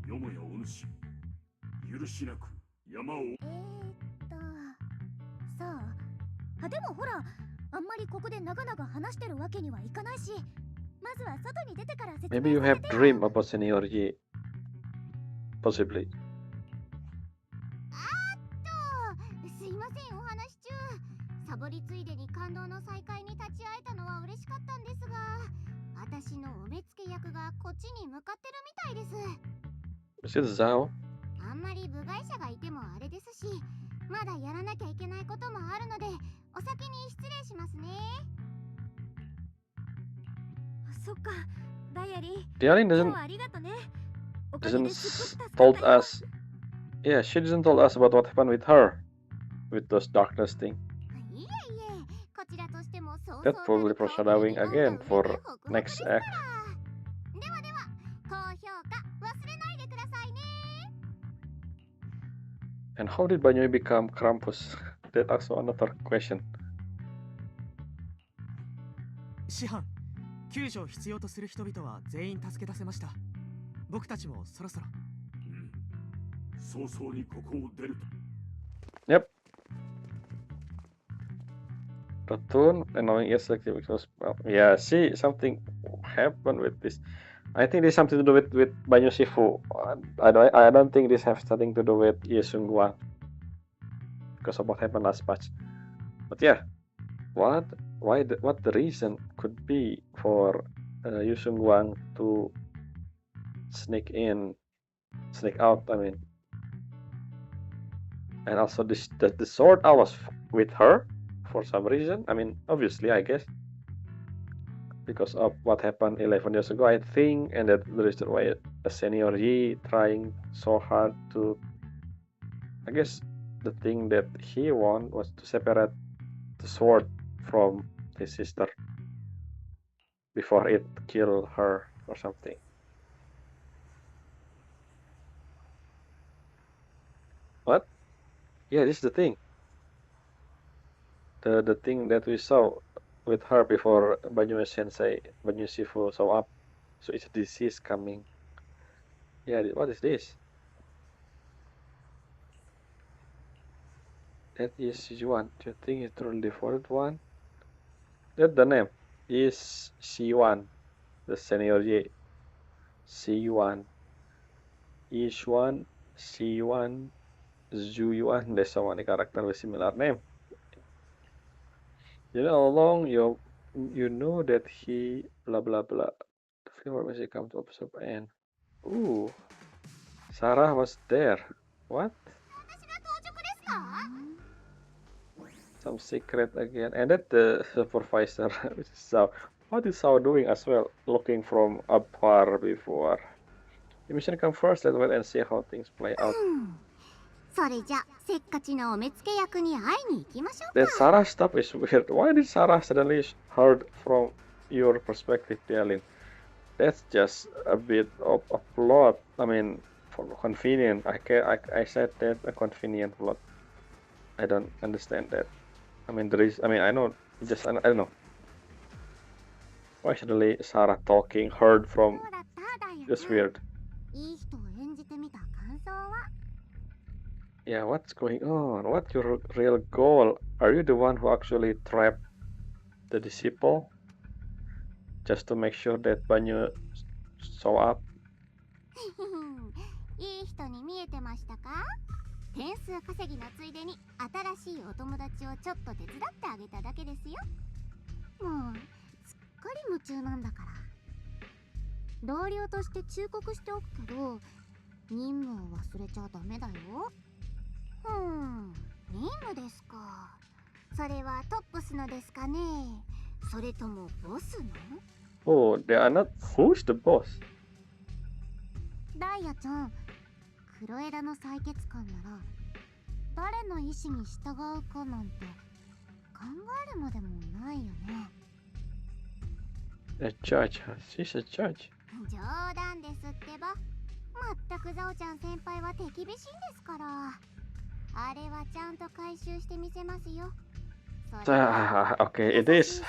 よもやお主、許しなく山を。さあ、でもほら、あんまりここで長々話してるわけにはいかないし、まずは外に出てから説明 Maybe you have dream about Senior Ye. Possibly. すいません、お話中。サボりついでに感動の再会に立ち会えたのは嬉しかったんですが、私のお目付け役がこっちに向かってるみたいです。Is it Zhao? あんまり部外者がいてもあれですし、まだやらなきゃいけないこともあるので、お先に失礼しますね。そっか、ダイアリー。 Dialyn 今日 doesn't はありがとね。おかげですっごく助かった told よ。 us. Yeah, she didn't told us about what happened with her, with those darkness thing. いえいえ、こちらとしてもそうそう That's probably foreshadowing again for next act. ではでは、高評価忘れないでくださいね。 And how did Banyue become Krampus? That's also another question. 師範、救助を必要とする人々は全員助け出せました。僕たちもそろそろ。早々にここを出ると。Yep. Platoon annoying is like because yeah, see something happened with this. I think there's something to do with Banyu Shifu. I don't think this has something to do with Ye Sungwang because of what happened last patch. But yeah, what the reason could be for Yu Sungwang to sneak out? I mean, and also the sword I was with her for some reason. I mean, obviously, I guess because of what happened 11 years ago, I think, and that the reason why a Senior Yi trying so hard to, I guess the thing that he wanted was to separate the sword from his sister before it killed her or something. What? Yeah, this is the thing. The thing that we saw with her before Banyue Sensei, Banyue Shifu saw up. So it's a disease coming. Yeah, what is this? That is C1. Do you think it's truly the fourth one? That's the name. Is C1. The Senior Ye. C1. Ishuan, C1, Zuyuan. There's so many characters with similar name. You know, all along you know that he blah blah blah. The film message comes to observe and ooh, Sarah was there. What? Some secret again. And that the supervisor, which is Sao. What is Sao doing as well? Looking from afar before. The mission comes first. Let's wait and see how things play out. それじゃ、せっかちのお目付け役に会いに行きましょう That か。 Sarah stuff is weird. Why did Sarah suddenly heard from your perspective, Dialyn? That's just a bit of a plot. I mean, for convenient. I said that a convenient plot. I don't understand that. I mean, I know. I don't know. Why suddenly Sarah talking heard ど from? うだったダイアン Just weird. いい人を演じてみた感想は？ Yeah, what's going on? What's your real goal? Are you the one who actually trapped the disciple? just to make sure that Banyue show up. いい人に見えてましたか？点数稼ぎのついでに新しいお友達をちょっと手伝ってあげただけですよ。もうすっかり夢中なんだから。同僚として忠告しておくけど、任務を忘れちゃダメだよ。任務ですか。それはトップスのですかね、それともボスの？ Oh, they are not. Who's the boss? ダイヤちゃん、黒枝の採血官なら誰の意思に従うかなんて考えるまでもないよね。A judge. She's a judge. 冗談ですってば。まったくザオちゃん先輩は手厳しいんですから。あれはちゃんと回収してみせますよ。Okay, it is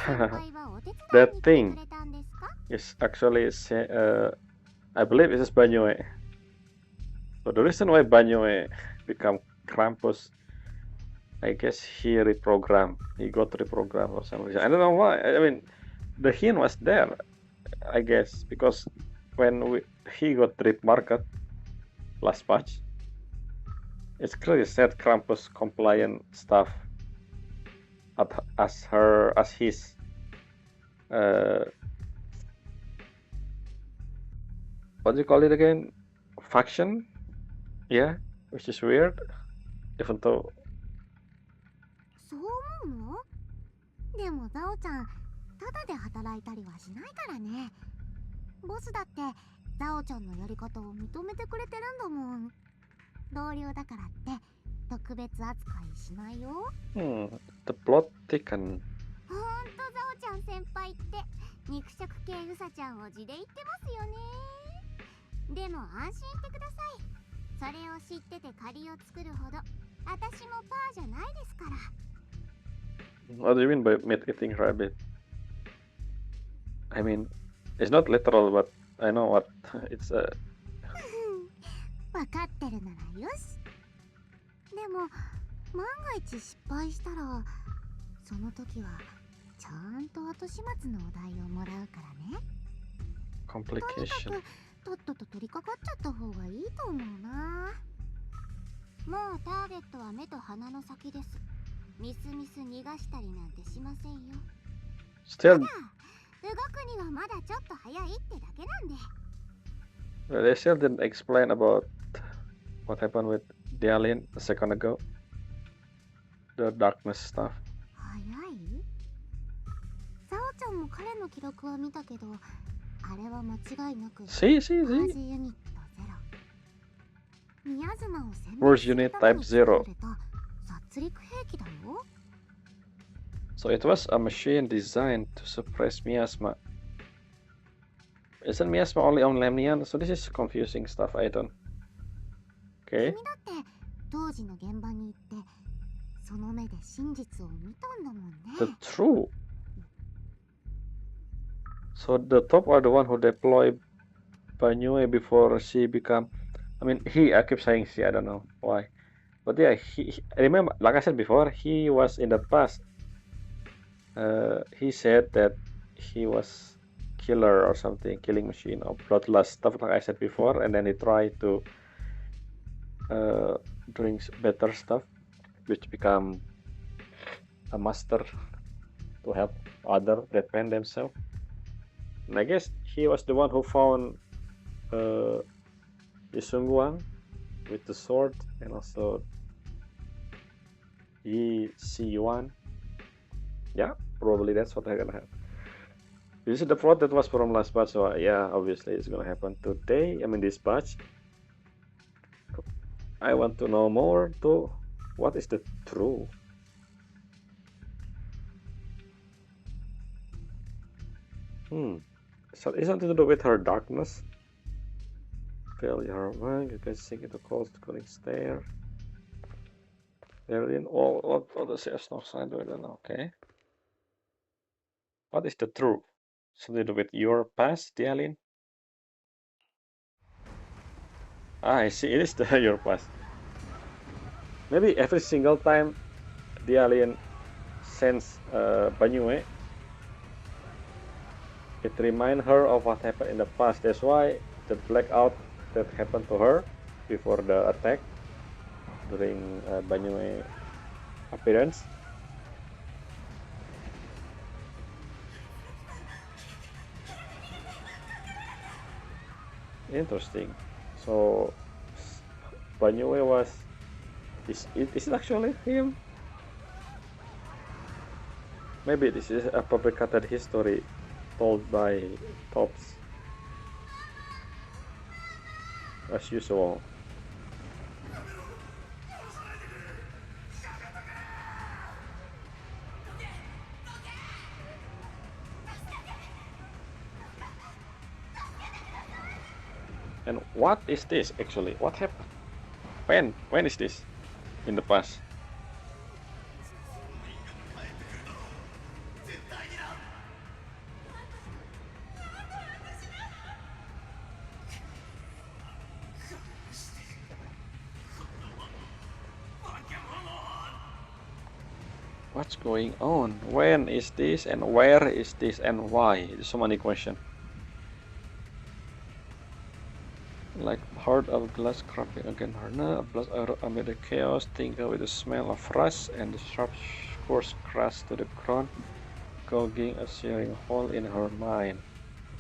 that thing. Yes, actually, I believe it is Banyue. So the reason why Banyue become Krampus, I guess he reprogrammed. He got reprogrammed or some reason. I don't know why. I mean, the hint was there, I guess, because when he got trip market last patch, it's clearly said Krampus compliant stuff as his what do you call it again? Faction? Yeah, which is weird. Even though そう思うの？でもザオちゃん、ただで働いたりはしないからね。ボスだってザオちゃんのやり方を認めてくれてるんだもん。同僚だからって特別扱いしないよ。the plot thicken. ほんとザオちゃん先輩って肉食系ウサちゃんを地で言ってますよね。でも安心してください。それを知ってて借りを作るほど私もパーじゃないですから。What do you mean by meat eating rabbit? I mean, it's not literal, but I know what it's a. 分かってるならよし。でも万が一失敗したらその時はちゃんと後始末のお題をもらうからね。Complication. とっとと取り掛かっちゃった方がいいと思うな。もうターゲットは目と鼻の先です。ミスミス逃がしたりなんてしませんよ。Still, 動くにはまだちょっと早いってだけなんで。they still didn't explain about what happened with Dialyn a second ago. The darkness stuff. 早い？ザオちゃんも彼の記録は見たけど、あれは間違いなく See. パージユニットゼロ。宮妻を選 Where's unit type 0? 殺戮兵器だよ。So it was a machine designed to suppress miasma. Isn't miasma only on Lemnian? So this is confusing stuff. I don't. Okay. 君だって当時の現場に行ってその目で真実を見たんだもんね。 The true. So the top are the one who deployed Banyue before she become. I mean, I keep saying she. I don't know why. But yeah, I remember, like I said before, he was in the past. He said that he was killer or something, killing machine or bloodlust stuff, like I said before, and then he tried to drink better stuff, which become a master to help other defend themselves. And I guess he was the one who found Isungguang with the sword, and also Yi Si-yuan. Yeah, probably that's what they're gonna have. This is the plot that was from last batch, so yeah, obviously it's gonna happen today. I mean, this batch. I want to know more too. What is the true? So it's something to do with her darkness. Failure her mind. You can sink into close to calling stare. There in all the sales no sign. I don't know. Okay. What is the true? Something to do with your past, Dialyn? I see. It is your past. Maybe every single time Dialyn sends Banyue, It reminds her of what happened in the past. That's why the blackout that happened to her before the attack during Banyue appearance. Interesting. So Banyue was is it actually him? Maybe this is a fabricated history told by Tops as usual. And what is this actually? What happened? When is this? In the past? What's going on? When is this and where is this and why? There's so many questions. Like heart of glass cracking against her neck, a blast arrow amid the chaos, tingle with the smell of rust and the sharp course crash to the ground, gouging a searing hole in her mind.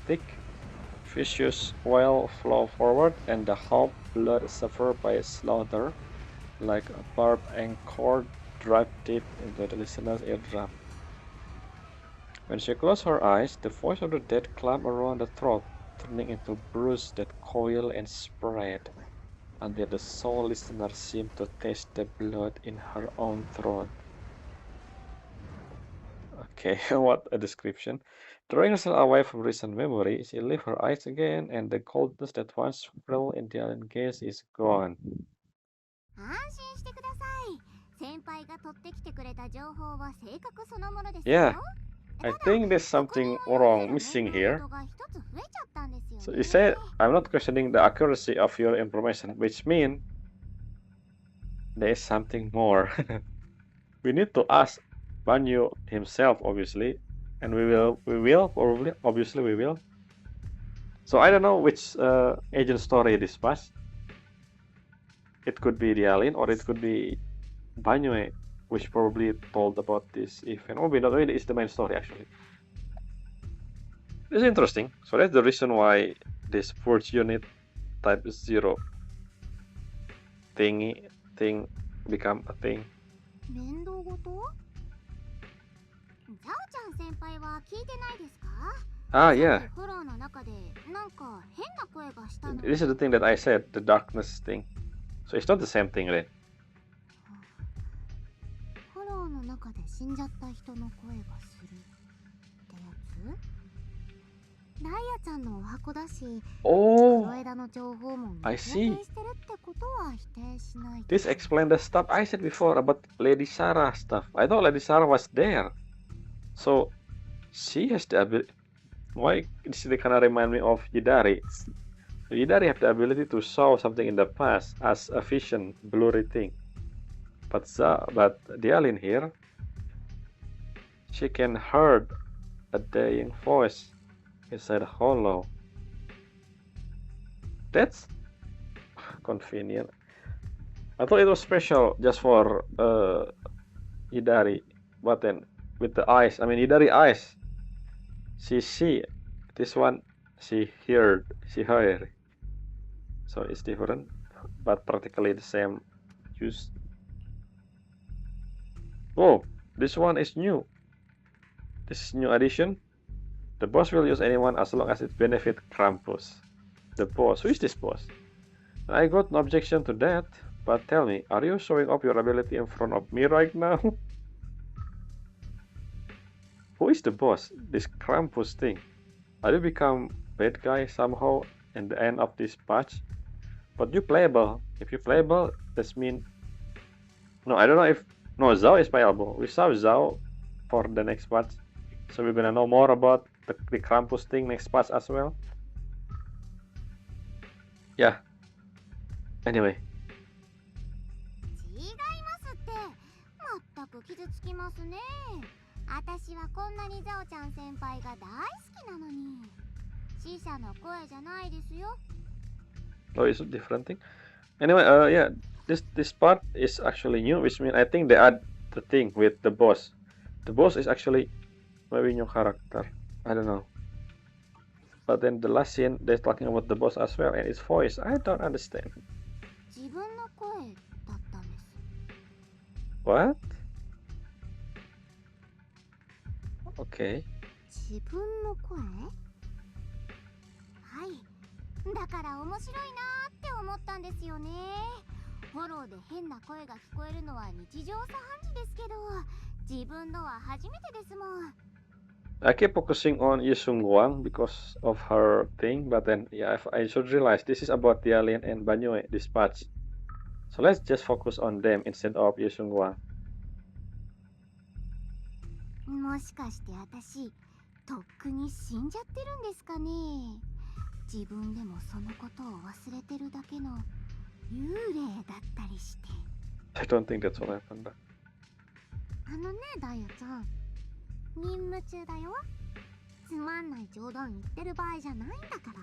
Thick, viscous oil flow forward, and the half blood suffered by a slaughter, like a barbed anchor drive deep into the listener's eardrum. When she closed her eyes, the voice of the dead clamped around the throat, turning into bruise that coiled and spread, until the sole listener seemed to taste the blood in her own throat. Okay, what a description. Drawing herself away from recent memory, she lifted her eyes again, and the coldness that once filled in Dialyn's gaze is gone. 安心してください。先輩が取ってきてくれた情報は正確そのものですよ。 Yeah, I think there's something wrong missing here. So you said I'm not questioning the accuracy of your information, which means there is something more. We need to ask Banyue himself, obviously, and we will probably, obviously we will. So I don't know which agent story this was. It could be Dialyn or it could be Banyue, which probably told about this event. Oh, not really, it's the main story actually. It's interesting. So that's the reason why this Forge unit type 0 thing become a thing. 面倒ごと？ザオちゃん先輩は聞いてないですか？ Ah, yeah. フォローの中でなんか変な声がしたの。 This is the thing that I said, the darkness thing. So it's not the same thing, right? フォローの中で死んじゃった人の声がするってやつ？ダイヤちゃんのお箱だし、 Oh, 黒枝の情報も I 密 see. 閉してるってことは否定しない。 This explains the stuff I said before about Lady Sarah stuff. I thought Lady Sarah was there. So she has the ability. Why this kind of remind me of Yidari? Yidari have the ability to show something in the past as a vision, blurry thing. But Dialyn here, she can hear a dying voice inside a hollow. That's convenient. I thought it was special just for Hidari, but then with the eyes, I mean Hidari eyes, she see. This one she heard. So it's different, but practically the same use. Oh, this one is new. This is new addition. The boss will use anyone as long as it benefits Krampus. The boss. Who is this boss? I got no objection to that, but tell me, are you showing off your ability in front of me right now? Who is the boss? This Krampus thing. Are you become bad guy somehow in the end of this patch? But you playable. If you playable, that mean. No, I don't know if. No, Zhao is playable. We saw Zhao for the next patch. So we're gonna know more about the Krampus thing next patch as well. Yeah. Anyway. 違いますって。まったく傷つきますね。私はこんなにザオちゃん先輩が大好きなのに。死者の声じゃないですよ。Oh, it's a different thing. Anyway, yeah, this part is actually new, which means I think they add the thing with the boss. The boss is actually maybe new character. I don't know. But then the last scene, they're talking about the boss as well, and its voice. I don't understand. 自分の声だったんです。 What? Okay. 自分の声？はい。だから面白いなーって思ったんですよね。フォローで変な声が聞こえるのは日常茶飯事ですけど、自分のは初めてですもん。I keep focusing on Yusung Wang because of her thing, but then yeah, I should realize this is about Dialyn and Banyue dispatch. So let's just focus on them instead of Yusung Wang. もしかして私、とっくに死んじゃってるんですかね。自分でもそのことを忘れてるだけの幽霊だったりして。I don't think that's what happened. あのね、ダイヤちゃん。任務中だよ。つまんない冗談言ってる場合じゃないんだから。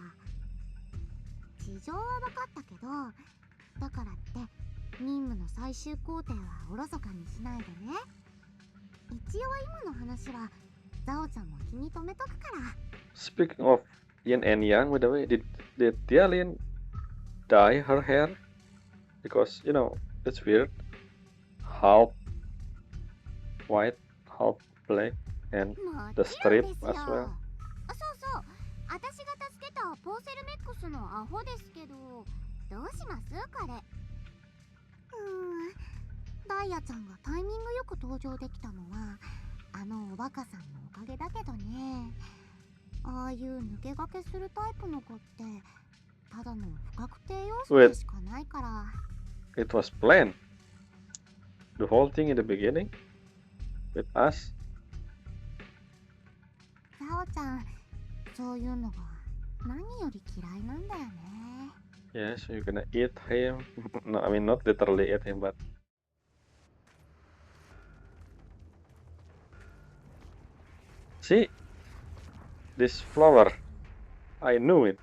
事情は分かったけど、だからって任務の最終工程はおろそかにしないでね。一応今の話はザオちゃんも気に留めとくから。Speaking of Yin and Yang, by the way, did Dialyn dye her hair? Because you know it's weird. Half white, half black, and the strip as well. そうそう。私が助けたポーセルメックスのアホですけど、どうしますこれ？ダイヤちゃんがタイミングよく登場できたのはあのおバカさんのおかげだけどね。ああいう抜け駆けするタイプの子ってただの不確定要素でしかないから。It was planned. The whole thing in the beginning with us. ザオちゃん、そういうのが何より嫌いなんだよね。Yeah, so you're gonna eat him. No, I mean not literally eat him, but see this flower. I knew it.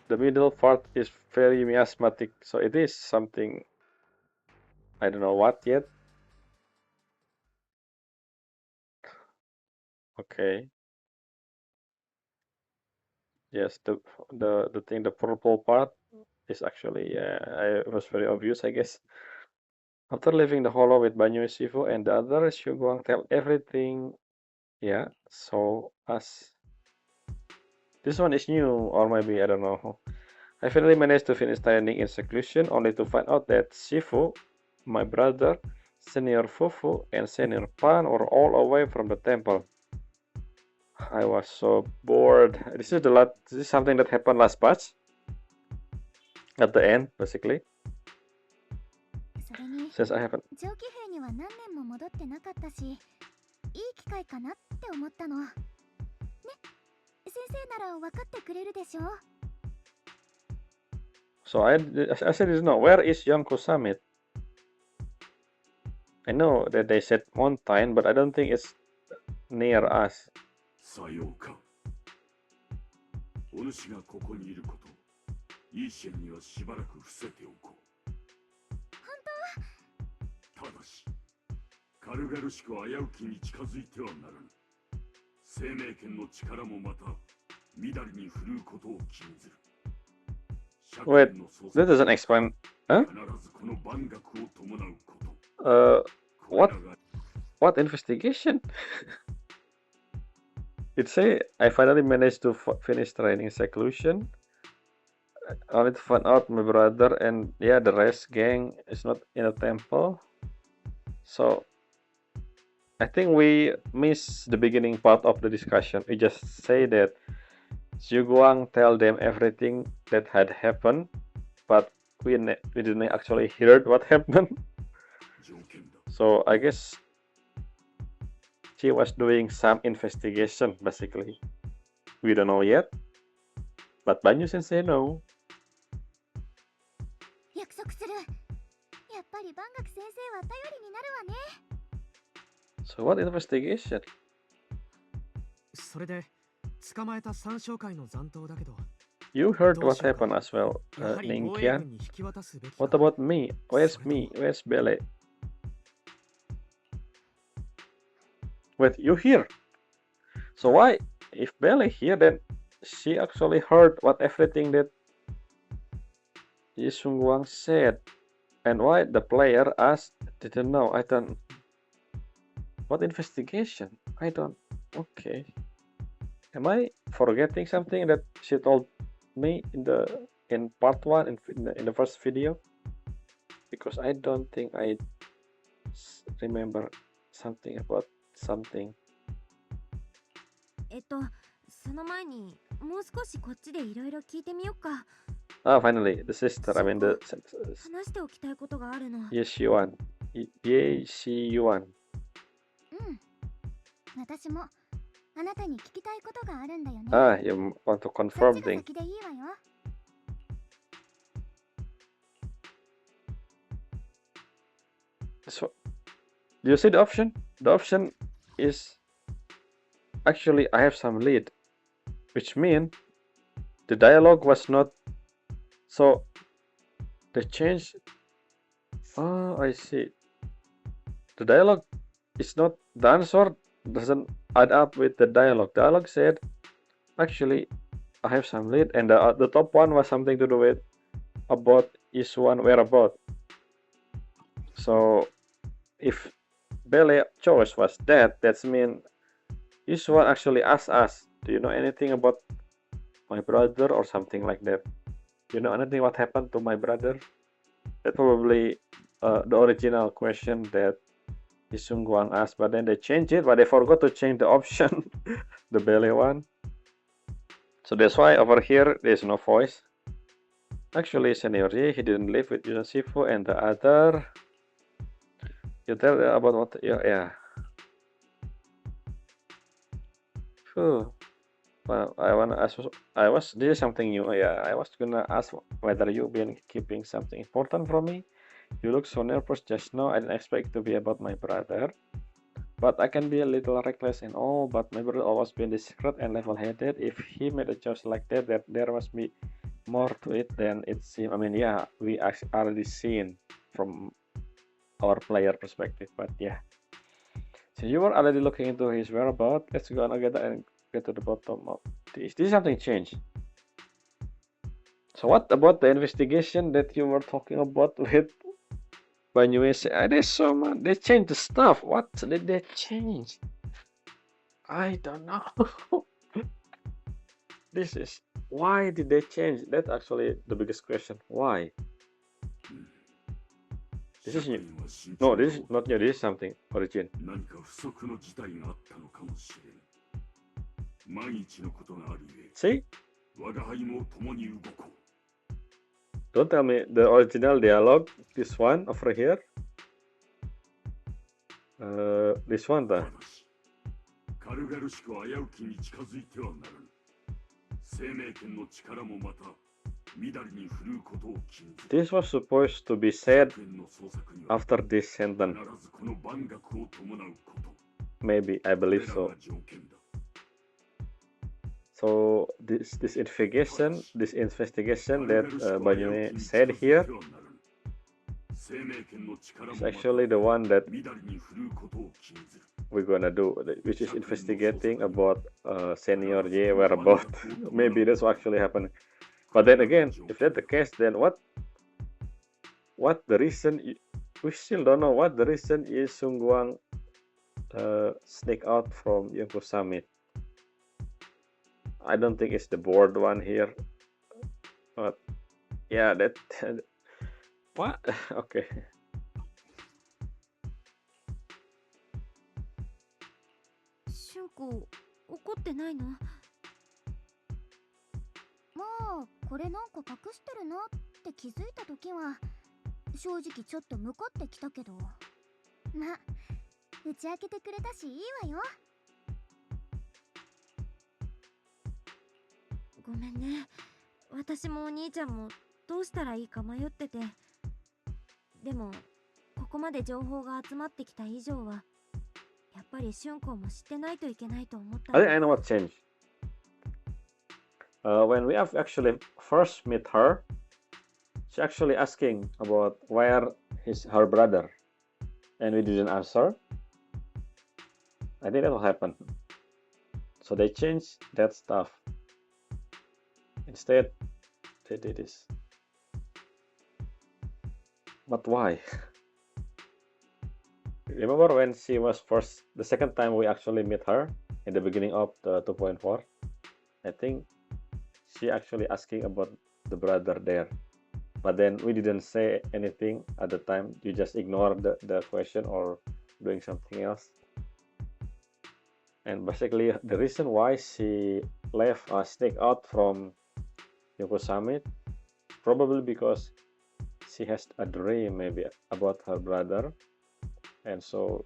The middle part is very miasmatic, so it is something. I don't know what yet. Okay. Yes, the thing, the purple part is actually it was very obvious, I guess. After leaving the hollow with Banyue Shifu and the others, Guang tell everything. Yeah, so us. This one is new, or maybe I don't know. I finally managed to finish standing in seclusion, only to find out that Shifu, my brother, Senior Fufu, and Senior Pan were all away from the temple. I was so bored. This is something that happened last patch. At the end, basically. それに Since I haven't. 長期兵には何年も戻ってなかったし、いい機会かなって思ったの。ね、先生なら分かってくれるでしょ。So I said, no, where is Yonko Summit? I know that they said mountain, but I don't think it's near us. さようか。お主がここにいること、イーシェンにはしばらく伏せておこう。本当？ただし、軽々しく危うきに近づいてはならぬ。生命権の力もまた、みだりに振るうことを禁ずる。Wait, that doesn't explain. Huh? 必ずこの万学を伴うこと。What investigation? It say I finally managed to finish training seclusion. Only to find out my brother and yeah, the rest gang is not in a temple. So I think we missed the beginning part of the discussion. We just say that Guang tell them everything that had happened, but we didn't actually hear what happened. So I guess she was doing some investigation, basically. We don't know yet, but Banyu Sensei know. 約束する。やっぱり万学先生は頼りになるわね。So what investigation? それで捕まえた三将会の残党だけど、 You heard どう what しようか。 happened as well, やはり防衛 Ningqian. 軍に引き渡すべき What か。 about me? Where's それとも me? Where's Bele? Wait, you here? So why, if Bele here, then she actually heard what everything that Yi Sungguang said, and why the player asked didn't know. I don't. What investigation? I don't. Okay. Am I forgetting something that she told me in part one in the first video? Because I don't think I remember something about something. その前にもう少しこっちでいろいろ聞いてみよっか。 Ah, finally, the sister. I mean the 話しておきたいことがあるの。 Yes Yuan. Yes Yuan. 私もあなたに聞きたいことがあるんだよね。 Ah, you want to そっ confirm ちが things. 先でいいわよ。 So, do you see the option? The option is actually I have some lead, which means the dialogue was not. So the change. Oh, I see. The dialogue is not, the answer doesn't add up with the dialogue. Dialogue said actually I have some lead, and the top one was something to do with about is one whereabout. So if Bele choice was that means Yuswan actually asked us, do you know anything about my brother or something like that? Do you know anything what happened to my brother? That's probably the original question that Isung Guang asked, but then they changed it, but they forgot to change the option, the Bele one. So that's why over here there's no voice. Actually, Senior Ye, he didn't live with Yusan Shifu, and the other. You tell about what? Yeah. Phew. Well, I wanna ask. This is something new. Yeah, I was gonna ask whether you've been keeping something important from me. You look so nervous just now. I didn't expect it to be about my brother. But I can be a little reckless and all. But my brother always been discreet and level-headed. If he made a choice like that, there must be more to it than it seems. I mean, yeah, we already seen from our player perspective. But yeah, so you were already looking into his whereabouts. Let's go and get to the bottom of this. This is something changed. So what about the investigation that you were talking about with Banyue? There's so much. They changed the stuff. What did they change? I don't know. This is why did they change? That's actually the biggest question. Why? This is new. No, this is not new. This is something origin. 何か不測の事態があったのかもしれん。万一のことがあるゆえ、 See? 我が輩も共に動こう。 Don't tell me the original dialogue. This one over here. This one, ただし、軽々しく危うきに近づいてはならぬ。生命権の力もまた、乱に振るうことを禁ず。 This was supposed to be said 権の創作には after this sentence. 必ずこの万学を伴うこと。 Maybe, I これ believe ら so. が条件だ。 So this investigation that Banyue said here is actually the one that we're gonna do, which is investigating about Senior Ye whereabouts. Maybe that's what actually happened. But then again, if that's the case, then what the reason? We still don't know what the reason is Sungguang sneak out from Yongko Summit. I don't think it's the board one here, but yeah, that what? Okay. シュンコ、怒ってないの？まあ、これなんか隠してるなって気づいたときは、正直ちょっとムカってきたけど。まあ、打ち明けてくれたしいいわよ。ごめんね。私もお兄ちゃんもどうしたらいいか迷ってて。でも、ここまで情報が集まってきた以上は、やっぱり春光も知ってないといけないと思った I の。 think I know what changed. When we have actually first meet her, she actually asking about where is her brother, and we didn't answer. I think that will happen. So they changed that stuff. Instead, they did this. But why? Remember when she was first, the second time we actually meet her in the beginning of the 2.4? I think she actually asking about the brother there. But then we didn't say anything at the time. You just ignore the question or doing something else. And basically, the reason why she left sneak out from Yoko Summit, probably because she has a dream maybe about her brother, and so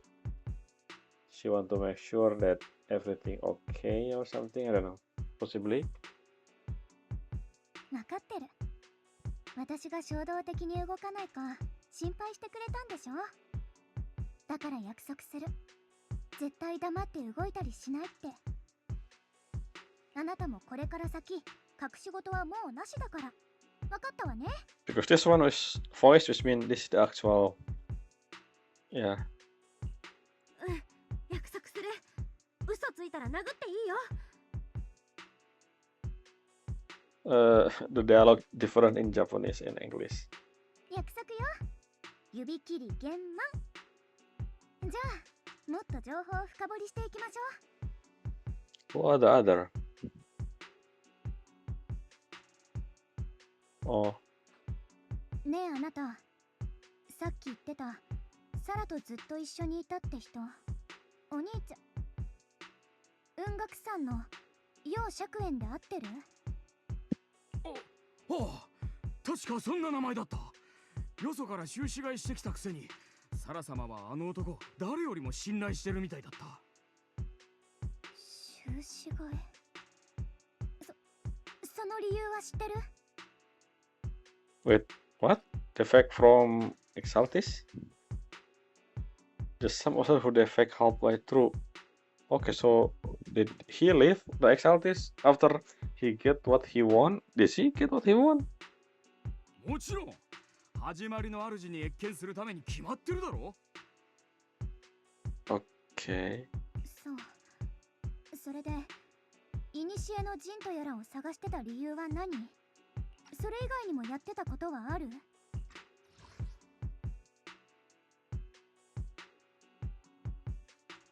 she want to make sure that everything okay or something. I don't know, possibly. 分かってる。私が衝動的に動かないか心配してくれたんでしょ。だから約束する。絶対黙って動いたりしないって。あなたもこれから先隠し事はもうなしだから。分かったわね。 Because this one was voice, which means this is the actual. Yeah. うん、約束する。嘘ついたら殴っていいよ。The dialogue different in Japanese and English. 約束よ。指切り玄満。じゃあ、もっと情報を深掘りしていきましょ Who are the other? Oh, う。ねえあなた、さっき言ってたサラとずっと一緒にいたって人、お兄ちゃん、雲岳さんの楊釈園で会ってる？ああ、確かそんな名前だった。よそから収支買いしてきたくせに、サラ様はあの男誰よりも信頼してるみたいだった。収支買い。その理由は知ってる？ wait, what? Defect from Exaltis? Just some other who defect halfway through. Okay, so did he leave the Exaltis after he get what he want? Did he get what he want? もちろん、始まりの主に謁見するために決まってるだろ。Okay. そう。それで、古の陣とやらを探してた理由は何？それ以外にもやってたことはある？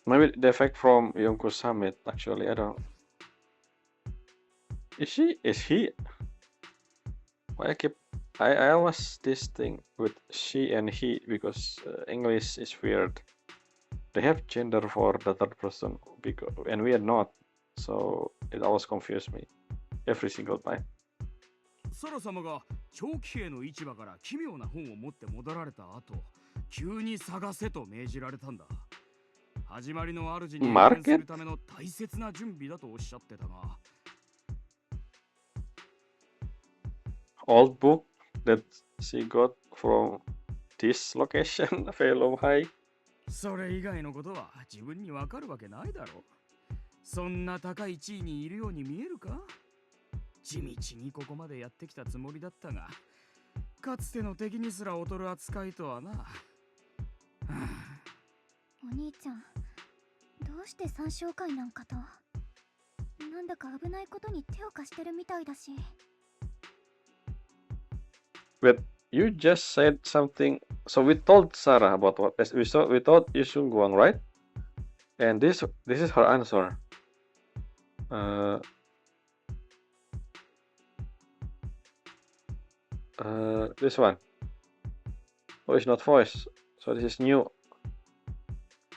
Maybe defect from Yonko Summit, actually, I don't. Is she? Is he? Why I always this thing with she and he because English is weird. They have gender for the third person because and we are not, so it always confused me every single time. サラ様が長期兵の市場から奇妙な本を持って戻られた後、急に探せと命じられたんだ。始まりの主に謁見するための大切な準備だとおっしゃってたが。Old book that she got from this location, Fellow High. それ以外のことは自分にわかるわけないだろう。そんな高い地位にいるように見えるか？地道にここまでやってきたつもりだったが、かつての敵にすら劣る扱いとはな。お兄ちゃん、どうして三将会なんかと。なんだか危ないことに手を貸してるみたいだし。But you just said something. So we told Sarah about what we told Yusung Guang, right? And this is her answer. This one. Oh, it's not voice. So this is new.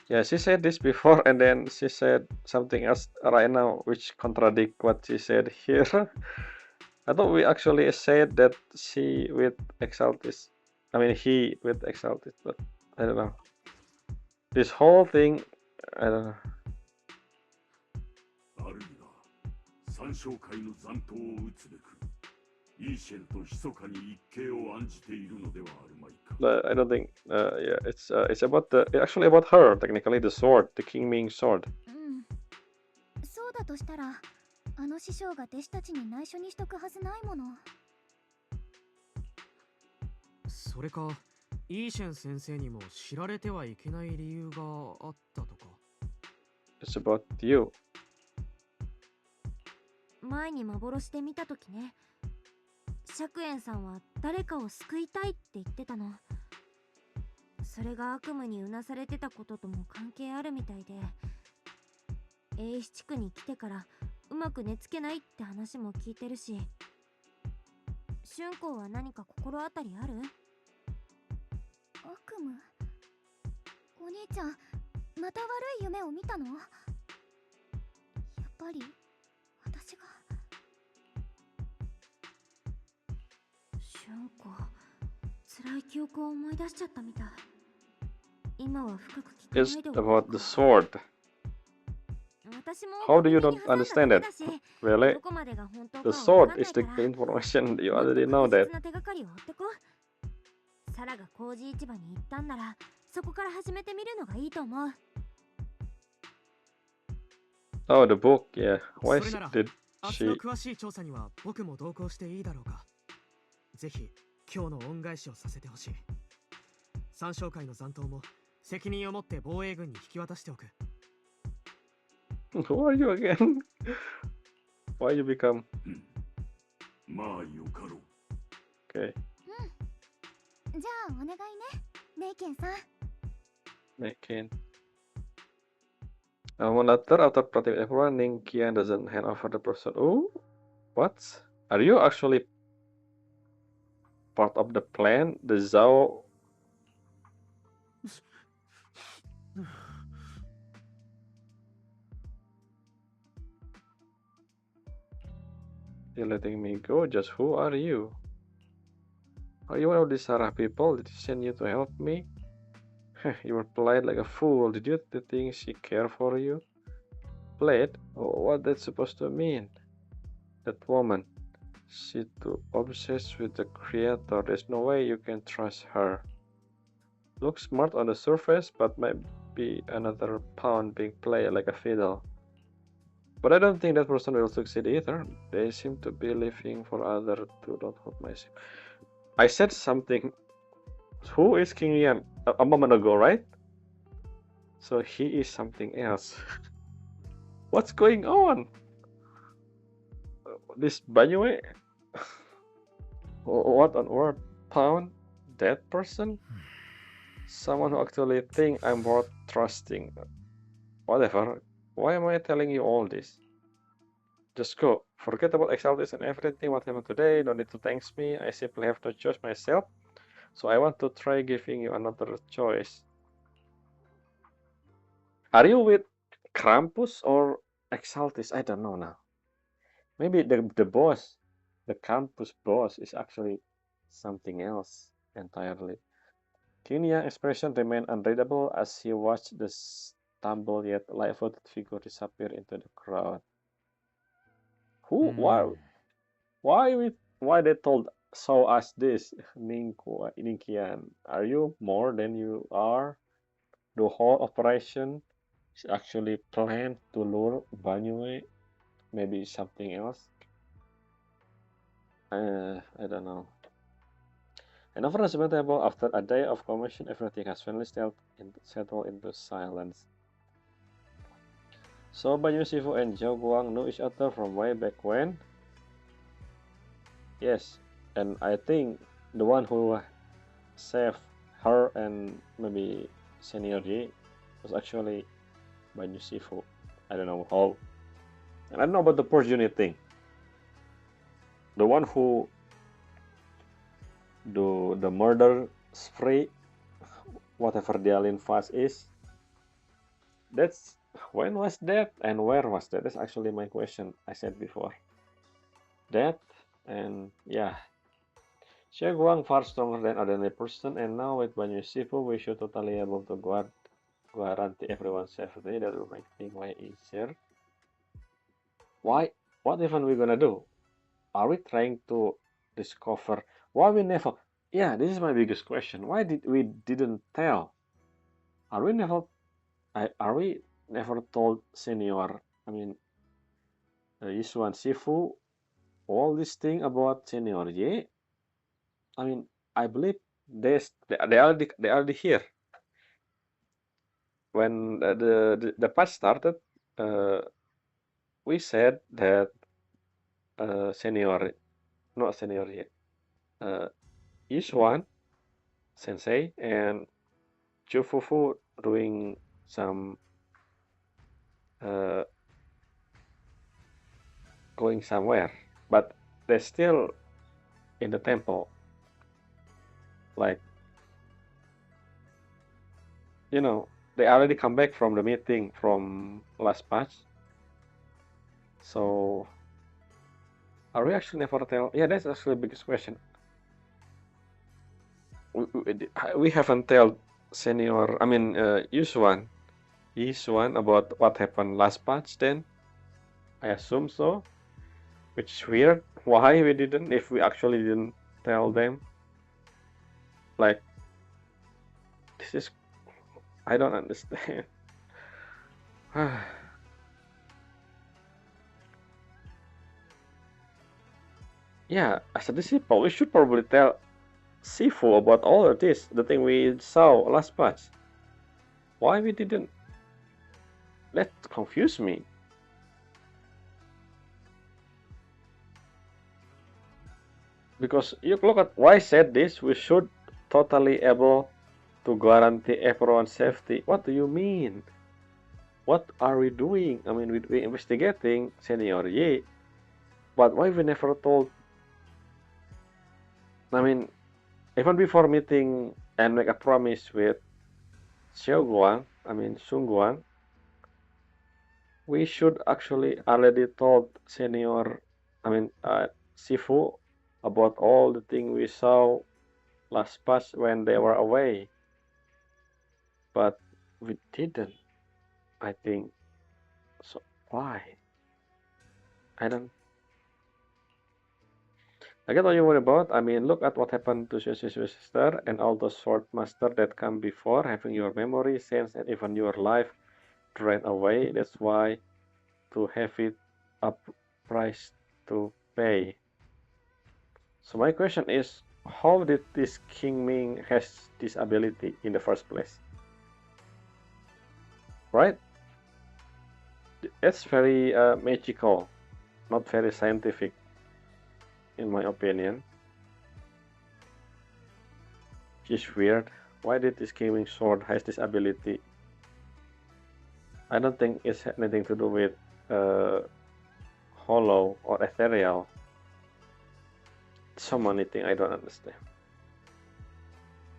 Yeah, she said this before, and then she said something else right now, which contradict what she said here. I thought we actually said that she with Exaltis. I mean, he with Exaltis, but I don't know. This whole thing, I don't know. あるいは三将会の残党を討つべくイーシェルと密かに一計を案じているのではあるまいか。I don't think. Yeah, it's about actually about her. Technically, the sword, the King Ming sword. うん、そうだとしたらあの師匠が弟子たちに内緒にしとくはずないもの。それかイーシェン先生にも知られてはいけない理由があったとか。 It's about you. 前に幻で見たときね、釈園さんは誰かを救いたいって言ってたの。それが悪夢にうなされてたこととも関係あるみたいで、英七地区に来てからうまく寝つけないって話も聞いてるし、春光は何か心当たりある？悪夢？お兄ちゃん、また悪い夢を見たの？やっぱり私が。春光、辛い記憶を思い出しちゃったみたい。今は深く聞かない It's でおこう about か。 the sword. 私も How do you 小耳 not に挟んだ understand だ it? けだし、 Really? どこまでが本当 The かはわか sword んな is い the から、 information. You もっと already know 確 that. 実な手がかりを追ってこう。サラが工事市場に行ったんなら、そこから始めてみるのがいいと思う。 Oh, the book. Yeah. そ Why れなら did 明日の she? 詳しい調査には僕も同行していいだろうか。ぜひ今日の恩返しをさせてほしい。三将会の残党も責任を持って防衛軍に引き渡しておく。 Who are you again? Why you become? まあよかろう。 Okay. じゃあお願いね、メイケンさん。 Makin. One after protecting everyone, Ning Qian doesn't hand over the person. Oh, what? Are you actually part of the plan? The Zhao. You're letting me go? Just who are you? Are you one of these Sarah people? Did she send you to help me? You were played like a fool. Did you think she cared for you? Played? Oh, what that's supposed to mean? That woman. She too obsessed with the creator. There's no way you can trust her. Looks smart on the surface, but might be another pawn being played like a fiddle. But I don't think that person will succeed either. They seem to be living for others to not hurt myself. I said something. Who is King Yan? A moment ago, right? So he is something else. What's going on? This Banyue? What on earth? Pound? That person? Someone who actually think I'm worth trusting. Whatever. Why am I telling you all this? Just go. Forget about Exaltis and everything. What happened today? Don't need to thank me. I simply have to choose myself. So I want to try giving you another choice. Are you with Krampus or Exaltis? I don't know now. Maybe the boss, the campus boss, is actually something else entirely. Kinia's expression remained unreadable as he watched the stumble yet light-footed figure disappear into the crowd. Who? Why they told show us this? Ninkian, are you more than you are? The whole operation is actually planned to lure Banyue. Maybe something else. I don't know. And over the table, after a day of commotion, everything has finally settled into silence. So Banyu Shifu and Zhao Guang knew each other from way back when? Yes, and I think the one who saved her and maybe Senior Ji was actually Banyu Shifu. I don't know how. And I don't know about the purge unit thing. The one who do the murder spree, whatever Dialyn fast is. That's when was that and where was that? That's actually my question I said before. That and yeah. Xie Guang far stronger than ordinary person, and now with Banyu Shifu we should totally able to guarantee everyone's safety. That will make things way easier. Why? What even we gonna do? Are we trying to discover why we never? Yeah, this is my biggest question. Why did we didn't tell? Are we never are we never told senior? I mean, Yisuan Shifu all this thing about senior Ye? I mean, I believe they already here when the patch started. Uh, we said that senior, not senior Ye, uh, Yisuan Sensei and Chufufu doing some uh, going somewhere, but they're still in the temple. Like, they already come back from the meeting from last patch. So, are we actually never tell? Yeah, that's actually the biggest question. We haven't told senior, I mean, Yuswan about what happened last patch then. I assume so, which is weird. Why we didn't, if we actually didn't tell them? Like, this is, I don't understand. Yeah, as a disciple, we should probably tell Sifu about all of this, the thing we saw last patch. Why we didn't? That confused me. Because you look at why I said this, we should totally able to guarantee everyone's safety. What do you mean? What are we doing? I mean, we investigating Senior Ye, but why we never told? I mean, even before meeting and make a promise with Sung Guang, we should actually already told Senior, Sifu about all the thing we saw last patch when they were away. But we didn't, I think. So why? I don't. I get what you worry about. I mean, look at what happened to your sister and all those sword master that come before, having your memory, sense, and even your life drained away. That's why to have it up price to pay. So my question is, how did this King Ming has this ability in the first place? Right? It's very magical, not very scientific, in my opinion. It's weird. Why did this King Ming sword has this ability? I don't think it's anything to do with hollow or ethereal. So many things I don't understand.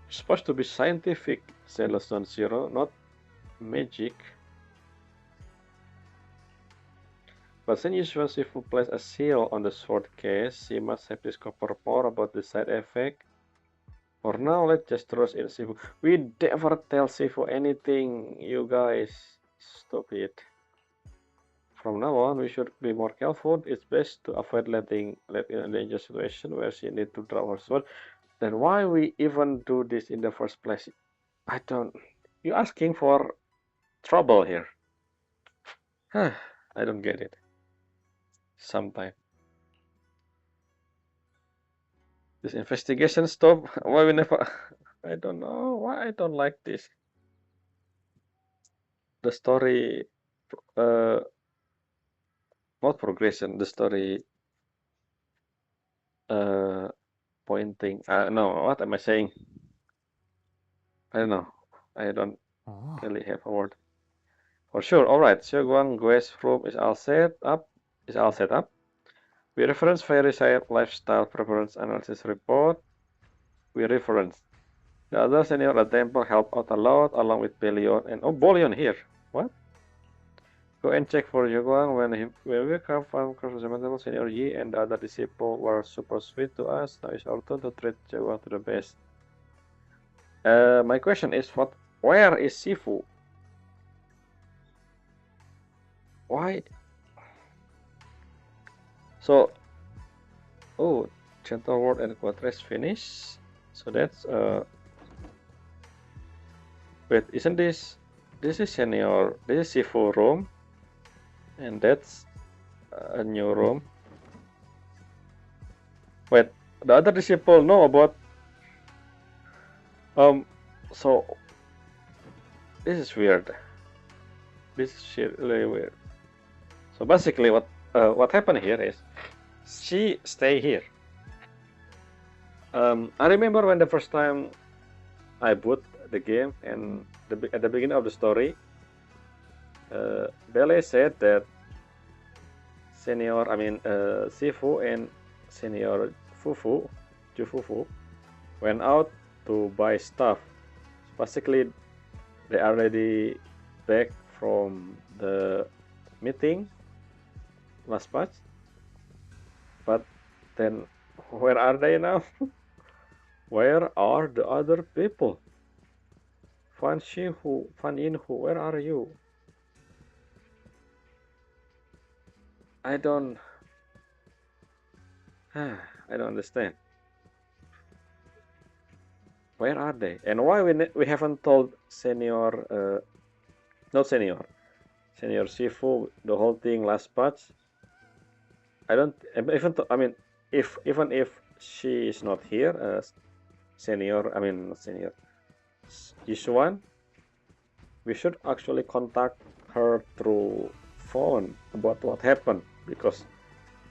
It's supposed to be scientific, Zenless Zone Zero, not magic. But since usually Shifu places a seal on the sword case, she must have discovered more about the side effect. For now, let's just trust in Shifu. We never tell Shifu anything, you guys. Stupid. From now on, we should be more careful. It's best to avoid letting in a dangerous situation where she need to drop her sword. Then why we even do this in the first place? I don't. You're asking for trouble here. I don't get it. Sometimes this investigation stop. Why we never? I don't know. Why I don't like this. The story, uh, not progression. The story, pointing. No, what am I saying? I don't know. I don't really have a word. For sure. All right. Xiaoguang Guest room is all set up. We reference Fireside lifestyle preference analysis report. We reference the other senior at temple help out a lot along with Belion and Bolion here. What? Go and check for Xiaoguang when we come from cross senior Yi and the other disciple were super sweet to us. Now it's our turn to treat Xiaoguang to the best. My question is where is Sifu? Why? So, gentle word and quatrace finish. So that's wait, isn't this is senior? This is Shifu room, and that's a new room. Wait, the other disciple know about so this is weird. This is really weird. So basically, what happened here is she stay here. I remember when the first time I boot the game, and at the beginning of the story, Bele said that Sifu and senior Jufufu, went out to buy stuff. Basically, they are already back from the meeting last patch. But then, where are they now? Where are the other people? Fan Yinhu, where are you? I don't understand. Where are they? And why we haven't told senior, not senior Shifu the whole thing last patch? I don't even even if she is not here, not senior, Yishuan, we should actually contact her through phone about what happened, because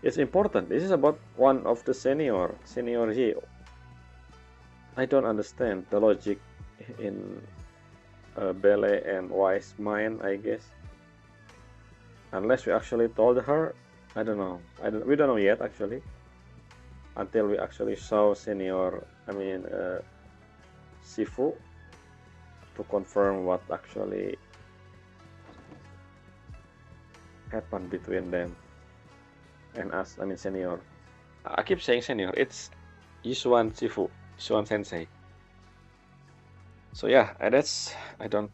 it's important. This is about one of the senior Yi. I don't understand the logic in Bele and Wise mind, I guess. Unless we actually told her, I don't know. We don't know yet actually. Until we actually saw senior, Shifu, to confirm what actually happened between them and us. Senior. I keep saying senior. It's Yisuan Shifu, Yisuan Sensei. So yeah, that's I don't.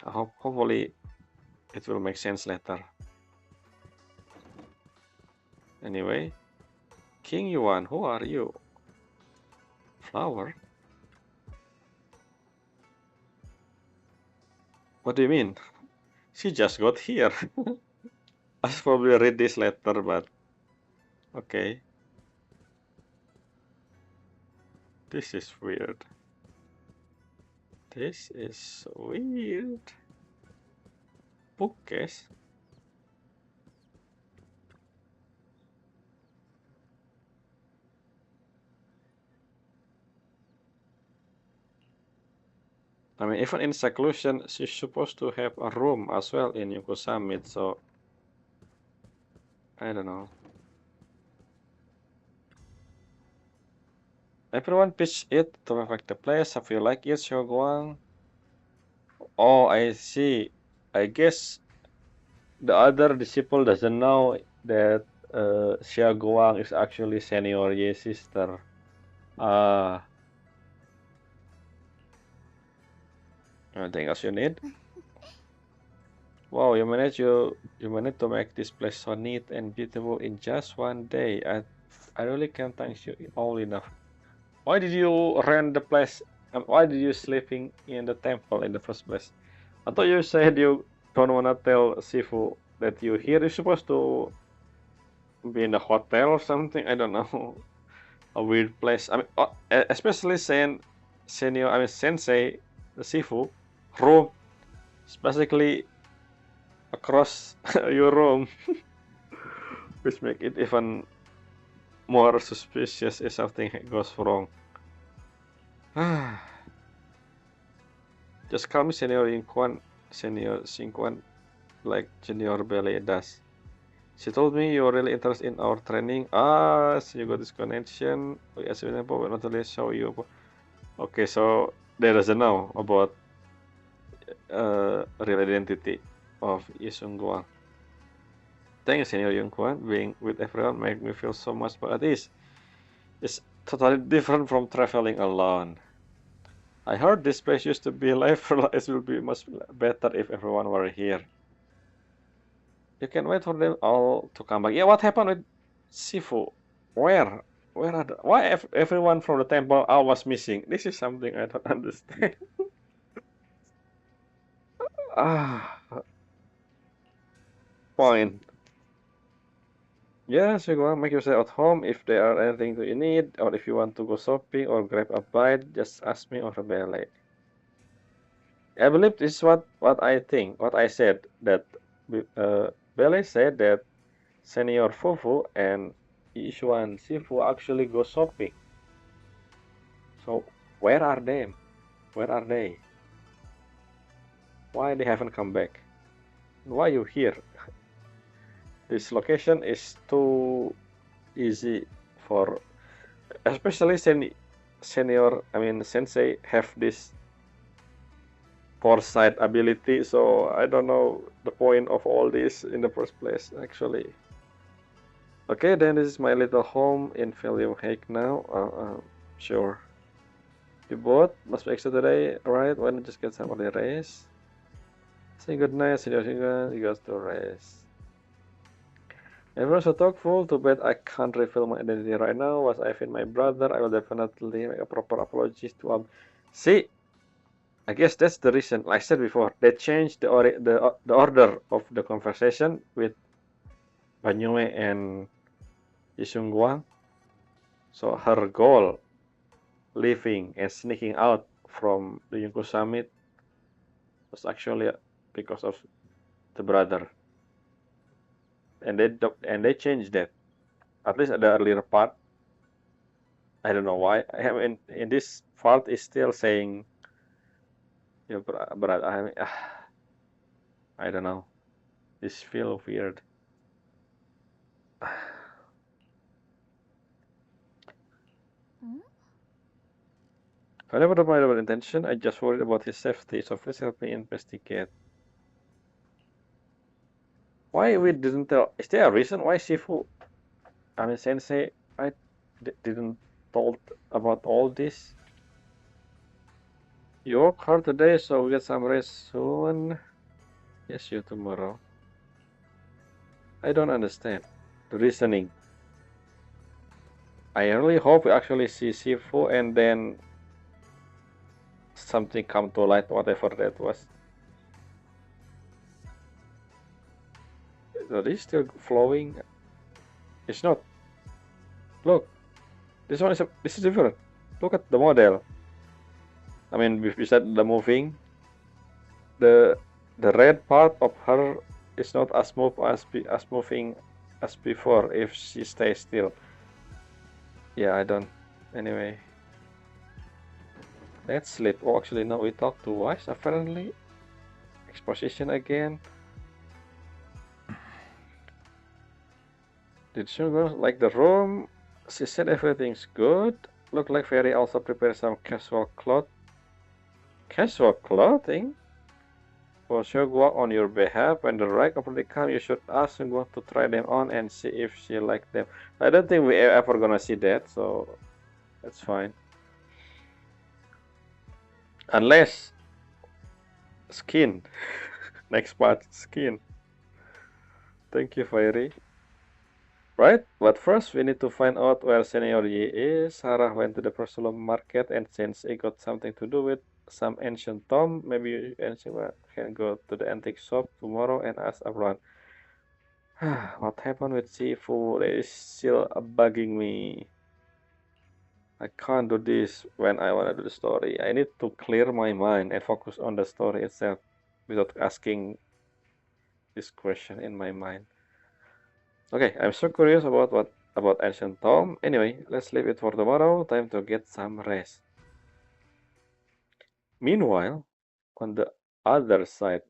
Hopefully, it will make sense later. Anyway, King Yuan, who are you? Flower? What do you mean? She just got here. I should probably read this letter, but okay. This is weird. This is weird. Bookcase? Even in seclusion, she's supposed to have a room as well in Yuko Summit, so I don't know. Everyone pitch it to perfect the place. Have you like it, Shoguang? Oh, I see. I guess the other disciple doesn't know that Xia Guang is actually Senior Ye's sister. Anything else you need? Wow, you managed to make this place so neat and beautiful in just one day. I really can't thank you all enough. Why did you rent the place? Why did you sleeping in the temple in the first place? I thought you said you don't wanna tell Sifu that you're here. You're supposed to be in a hotel or something. I don't know. A weird place. Especially Sensei, the Sifu room. It's basically across your room, which make it even more suspicious if something goes wrong. Just call me Senior Xingquan, like Junior Bele does. She told me you're really interested in our training. So you got this connection. Yes, but not really show you. Okay, so they doesn't know about real identity of Yisung Guang. Thank you, Senior Yungquan. Being with everyone make me feel so much more at ease. It's totally different from traveling alone. I heard this place used to be life. It will be much better if everyone were here. You can wait for them all to come back. Yeah, what happened with Sifu? Where? Where are why everyone from the temple all was missing? This is something I don't understand. Ah, fine. Yes, you go make yourself at home. If there are anything that you need, or if you want to go shopping or grab a bite, just ask me or Bele. I believe this is what I think, what I said, that Bele said that Senior Fufu and Ishuan Sifu actually go shopping. So where are they? Where are they? Why they haven't come back? Why you here? This location is too easy for, especially senior. I mean, sensei have this foresight ability. So I don't know the point of all this in the first place, actually. Okay, then this is my little home in William Hague now. Sure. You both must be extra today, right? Why not just get some early rest? Say good night, senior. You guys to rest. Everyone's so thoughtful. Too bad I can't reveal my identity right now. Was I my brother, I will definitely make a proper apology to See, I guess that's the reason. Like I said before, they changed the order of the conversation with Banyue and Yisung Guang. So her goal, leaving and sneaking out from the Yungku Summit, was actually because of the brother, and they changed that. At least at the earlier part, I don't know why. I mean, in this part is still saying, yeah, but I mean, I don't know. This feel weird. I never had my intention. I just worried about his safety, so please help me investigate. Why we didn't tell? Is there a reason why Shifu, I mean Sensei, didn't told about all this? You work hard today, so we get some rest soon. Yes, you tomorrow. I don't understand the reasoning. I really hope we actually see Shifu and then something come to light, whatever that was. Is this still flowing? It's not. Look, this is different. Look at the model. I mean, besides the moving, the red part of her is not as moving as before if she stays still. Yeah, I don't. Anyway, let's sleep. Oh, actually, no, we talked twice apparently. Exposition again. Did she like the room? She said everything's good. Look like Fairy also prepared some casual clothing? For Shogwa on your behalf. When the right opportunity comes, you should ask Shogwa to try them on and see if she likes them. I don't think we ever gonna see that, so that's fine. Unless skin. Next part, skin. Thank you, Fairy. Right, but first we need to find out where Senior Yi is. Sarah went to the Persulum market and Sensei got something to do with some ancient tomb. Maybe Ancient can go to the antique shop tomorrow and ask around. What happened with Shifu? It is still bugging me. I can't do this when I want to do the story. I need to clear my mind and focus on the story itself without asking this question in my mind. Okay, I'm so curious about ancient Tom. Anyway, let's leave it for tomorrow. Time to get some rest. Meanwhile, on the other side,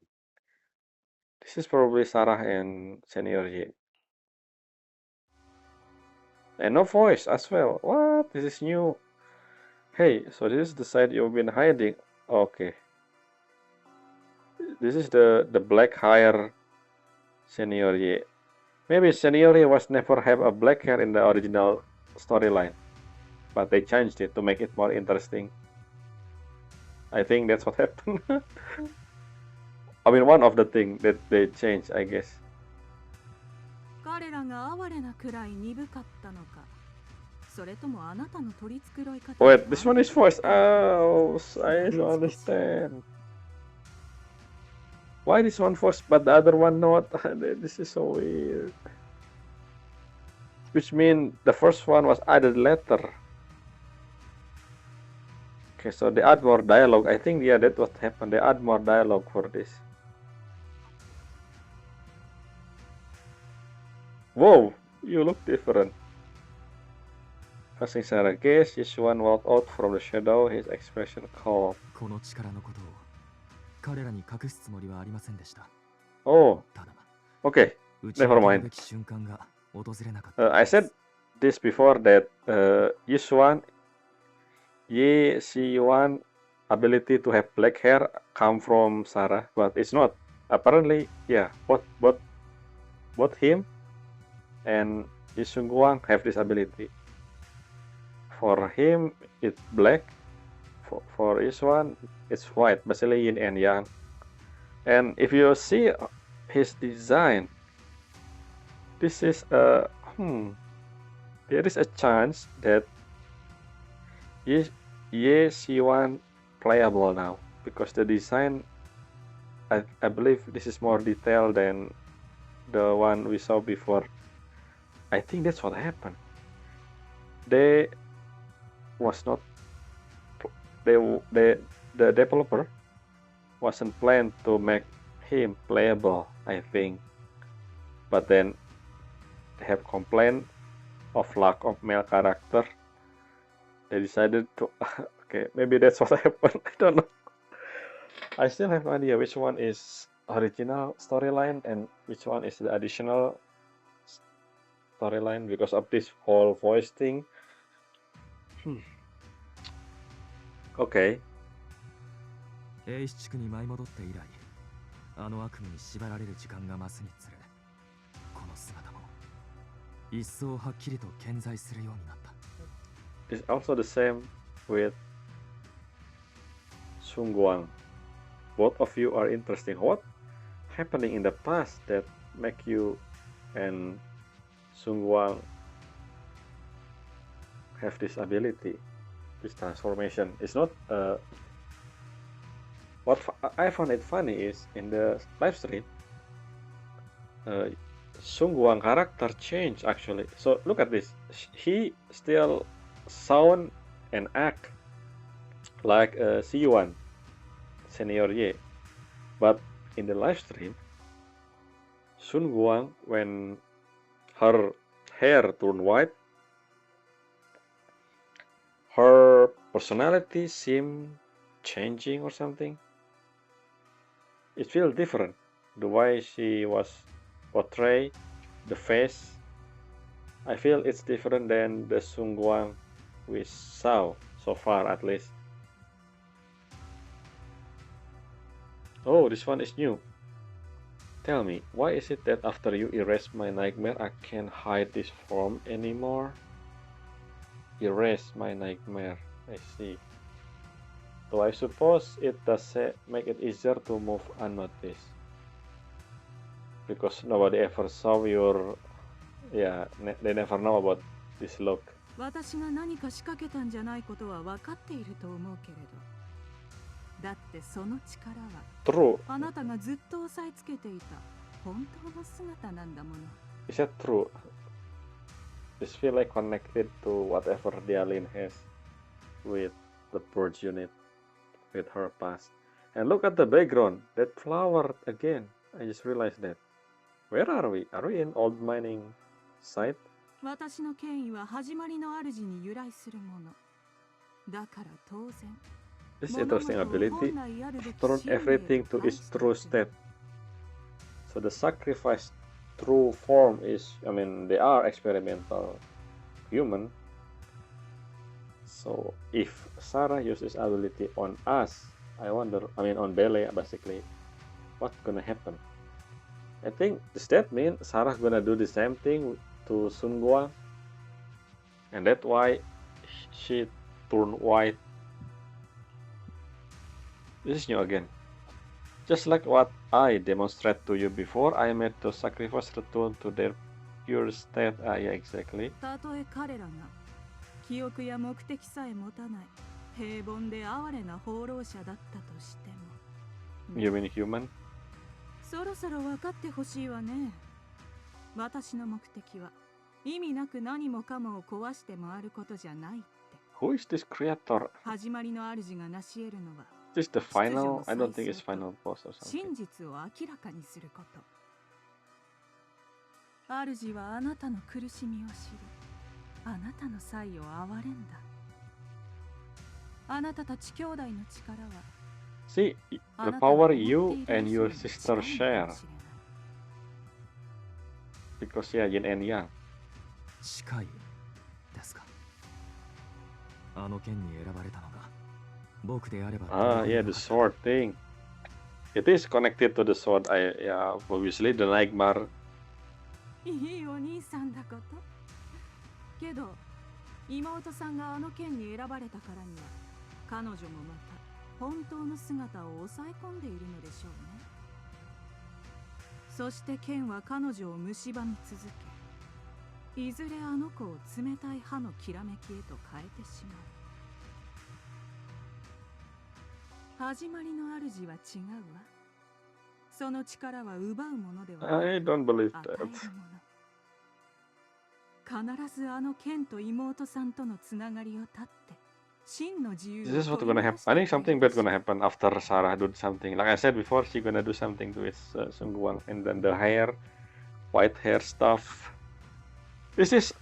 this is probably Sarah and Senior Yi. And no voice as well. What? This is new. Hey, so this is the side you've been hiding. Okay. This is the black hair Senior Yi. Maybe Senior Yi was never have a black hair in the original storyline, but they changed it to make it more interesting. I think that's what happened. I mean, one of the things that they changed, I guess. 彼らが哀れなくらい鈍かったのか。それともあなたの取り繕い方 Wait, this one is voiced. Oh, I don't understand. Why this one voiced but the other one not? This is so weird. Which means the first one was added later. Okay, so they add more dialogue. I think yeah, that's what happened. They add more dialogue for this. Whoa, you look different. Facing Sarah gaze, Yishuan walked out from the shadow, his expression calm. この力のことを彼らに隠すつもりはありませんでした。 Oh, ただ okay. 打ち明 Never け mind. るべき瞬間が訪れなかった。 I said this before that Yishuan, Yishuan ability to have black hair come from Sarah, but it's not. Apparently, yeah, both him and Yisungguang have this ability. For him, it's black. For Yishuan, it's white, basically yin and yang. And if you see his design, this is there is a chance that Ye Xiwan playable now because the design, I believe this is more detailed than the one we saw before. I think that's what happened. They was not the developer wasn't planned to make him playable, I think, but then they have complained of lack of male character. They decided to okay, maybe that's what happened. I don't know. I still have no idea which one is original storyline and which one is the additional storyline because of this whole voice thing. Okay. 英七地区に舞い戻って以来、あの悪夢に縛られる時間が増すにつれ、この姿も一層はっきりと顕在するようになった。 It's also the same with Sungguang. Both of you are interesting. What happening in the past that make you and Sungguang have this ability, this transformation? It's not what I found it funny is in the live stream, Sungguang character changed actually. So look at this. He still sound and act like Siyuan, Senior Ye, but in the live stream, Sungguang, when her hair turned white, her personality seemed changing or something. It feels different. The way she was portrayed, the face, I feel it's different than the Sungguang we saw so far at least. Oh, this one is new. Tell me, why is it that after you erase my nightmare, I can't hide this form anymore? Erase my nightmare, I see. So I suppose it does make it easier to move unnoticed. Because nobody ever saw your... Yeah, they never know about this look. 私が何か仕掛けたんじゃないことは分かっていると思うけれど、だってその力は True. あなたがずっと押さえつけていた本当の姿なんだもの。 Is that true? This feel like connected to whatever Dialyn has with the purge unit, with her past. And look at the background, that flower again. I just realized that. Where are we? Are we in old mining site? 私の権威は始まりの主に由来するもの。だから当然。 This interesting ability turn everything to its true state. So the sacrifice true form is, I mean, they are experimental human. So if Sarah uses ability on us, I wonder, I mean on Bele basically, what's gonna happen? I think does that mean Sarah gonna do the same thing to Sungguang? And that's why she turned white. This is new again. Just like what I demonstrated to you before, I made the sacrifice return to their pure state. Yeah, exactly. たとえ彼らが記憶や目的さえ持たない平凡で哀れな放浪者だったとしても。You mean human? そろそろ分かってほしいわね。私の目的は意味なく何もかもを壊して回ることじゃないって。Who is this creator? 始まりの主が成し得るのは Is this the final? I don't think it's final boss or something. 真実を明らかにすること。主はあなたの苦しみを知り、あなたの才を憐れんだ。あなたたち兄弟の力は See, the power you and your sister share. Because yeah, yin and yang. 近いですか。あの剣に選ばれたのが僕であれば。Ah, yeah, the sword thing. It is connected to the sword. Yeah, obviously the nightmare. いいお兄さんだこと。けど妹さんがあの剣に選ばれたからには彼女もまた本当の姿を抑え込んでいるのでしょうね。そして剣は彼女を蝕み続け、いずれあの子を冷たい歯のきらめきへと変えてしまう。始まりの主は違うわ。その力は奪うものではなく、 I don't believe 与える that. もの。必ずあの剣と妹さんとのつながりを断って、真の自由を This is what's gonna happen. I think something bad gonna happen after Sarah do something. Like I said before, she gonna do something to his Sungguang, and then the hair, white hair stuff. This is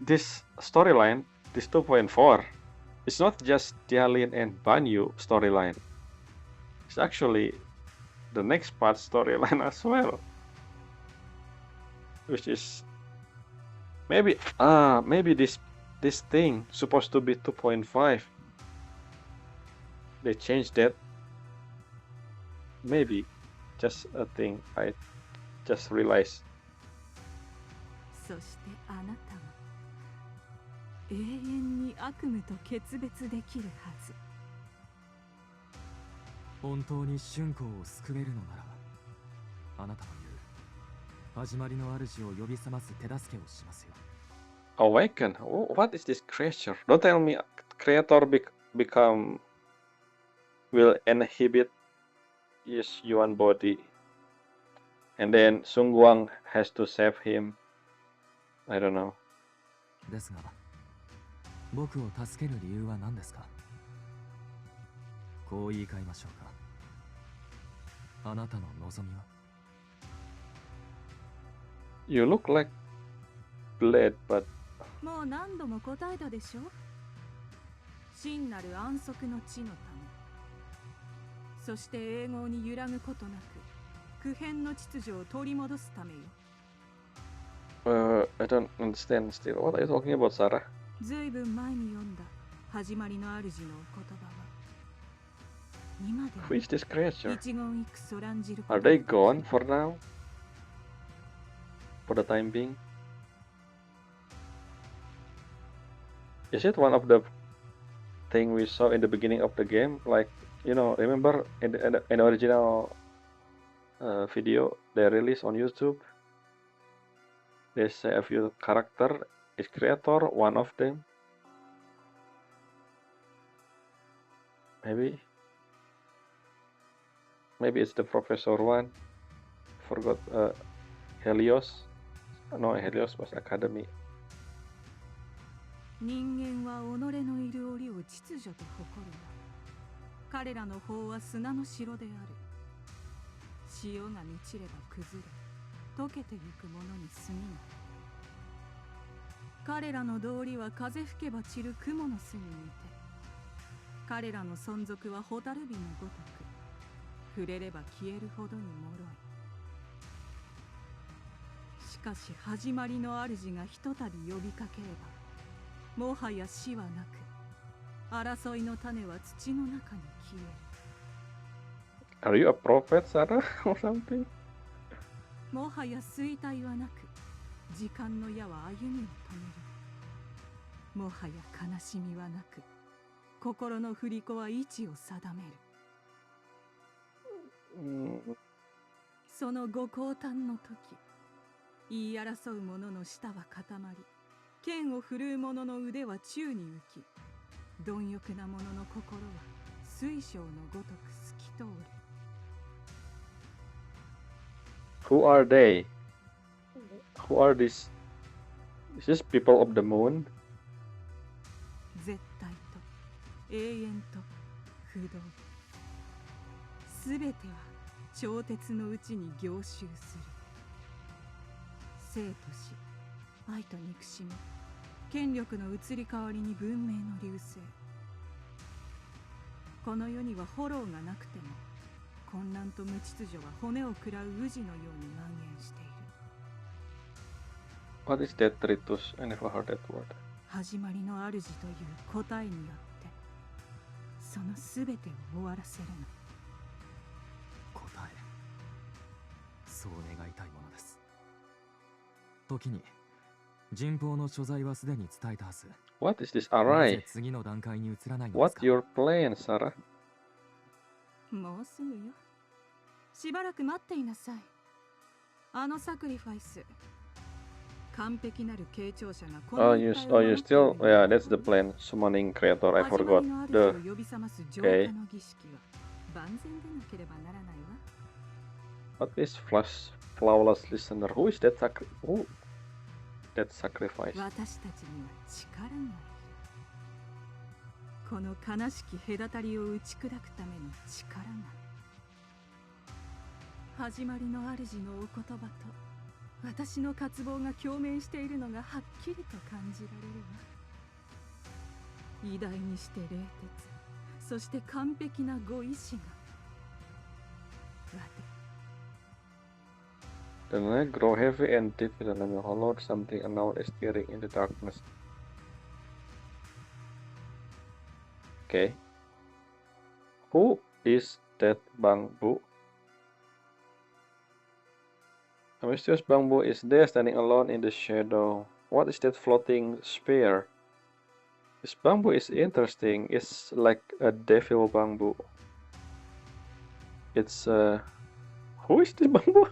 this storyline, this 2.4. It's not just Dialyn and Banyue storyline. It's actually the next part storyline as well, which is maybe this thing supposed to be 2.5. They changed that. Maybe just a thing I just realized. そしてあなたも永遠に悪夢と決別できるはず。本当に春光を救えるのならば、あなたの言う始まりの主を呼び覚ます手助けをしますよ。Awaken? What is this creature? Don't tell me creator will inhibit his Yuan body, and then Sungguang has to save him. I don't know. ですが、僕を助ける理由は何ですか。こう言い換えましょうか。あなたの望みは。 You look like Blade, but もう何度も答えたでしょ。真なる安息の地のため、そして永劫に揺らぐことなく不変の秩序を取り戻すためよ。I don't understand still. What are you talking about, Sarah? ずいぶん前に読んだ始まりの主のお言葉は今で Who is this creature? 一言一句そらんじる Are they gone for now? For the time being? Is it one of the thing we saw in the beginning of the game? Like, you know, remember in the original video they released on YouTube? They say a few character is creator, one of them. Maybe it's the professor one. Forgot Helios. No, Helios was Academy. 人間は己のいる檻を秩序と誇るが、彼らの法は砂の城である。潮が満ちれば崩れ、溶けてゆくものに過ぎない。彼らの道理は風吹けば散る雲の巣に似て、彼らの存続は蛍火のごとく、触れれば消えるほどに脆い。しかし始まりの主がひとたび呼びかければ、もはや死はなく、争いの種は土の中に消える。Are you a prophet, Sarah, or something? もはや衰退はなく、時間の矢は歩みを止める。もはや悲しみはなく、心の振り子は位置を定める。そのご降誕の時、言い争う者の舌は固まり、剣を振るう者の腕は宙に浮き、貪欲な者の心は水晶のごとく透き通る。 Who are they? Who are these? Is this people of the moon? 絶対と永遠と不動、すべては超絶のうちに凝集する。生と死、愛と憎しみ、権力の移り変わりに文明の隆盛。この世にはフォローがなくても、混乱と無秩序は骨を食らう宇治のように蔓延している。 What is detritus? I never heard that word. 始まりの主という答えによってそのすべてを終わらせるの。答え、そう願いたいものです。時に人望の所在はすでに伝えたはず。 What is this な array? ぜ次の段階に移らないのです What's か？ your plan, Sarah? もうすぐよ。しばらく待っていなさい。あのサクリファイス、完璧なる傾聴者がこ Oh, の you 一帯を you 守ってい still る yeah, that's the plan. Summoning creator. I 始ま forgot りの the 主を呼び覚ます浄化 okay. の儀式は万全でなければならないわ。 What is flawless listener? Who is that that sacrifice? 私たちには力がいる。この悲しき隔たりを打ち砕くための力が。始まりの主のお言葉と私の渇望が共鳴しているのがはっきりと感じられるわ。偉大にして冷徹、そして完璧なご意志が。 The night grow heavy and deep in the hollow. Something unknown is stirring in the darkness. Okay. Who is that Bangbu? A mysterious bamboo is there standing alone in the shadow. What is that floating spear? This bamboo is interesting. It's like a devil bamboo. It's who is this bamboo?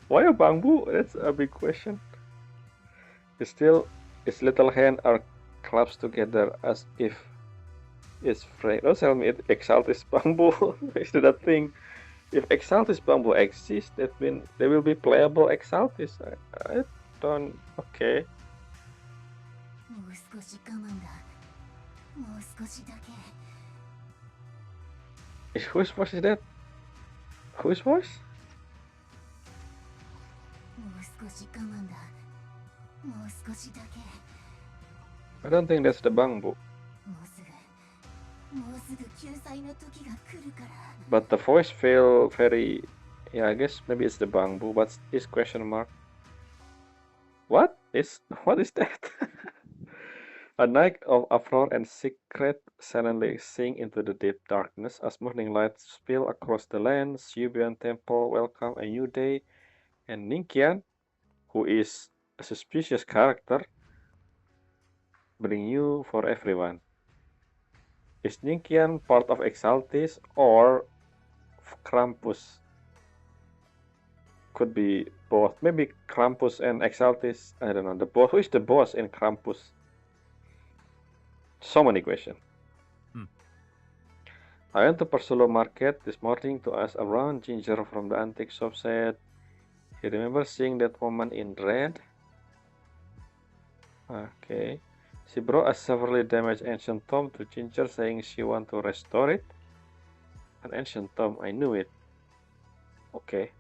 Why a bamboo? That's a big question. Its little hands are clasped together as if it's frayed. Don't tell me it exalts bamboo. Is that a thing? If Exaltis bamboo exists, that means there will be playable Exaltis. I don't. Okay. もう少し我慢だ。もう少しだけ。 Whose voice is that? Whose voice? もう少し我慢だ。もう少しだけ。 I don't think that's the bamboo. もうすぐ救済の時が来るから。 But the voice feel very. Yeah, I guess maybe it's the bamboo. But it's question mark. What is that? A night of uproar and secret suddenly sink into the deep darkness as morning light spill across the land. Yubian Temple welcome a new day, and Ninkian, who is a suspicious character, bring you for everyone. Is Ninkian part of Exaltis or Krampus? Could be both. Maybe Krampus and Exaltis. I don't know. The boss. Who is the boss in Krampus? So many questions. I went to Persolo Market this morning to ask around. Ginger from the antique shop said he remembers seeing that woman in red. Okay. She brought a severely damaged ancient tomb to Ginger, saying she wants to restore it. An ancient tomb, I knew it. Okay.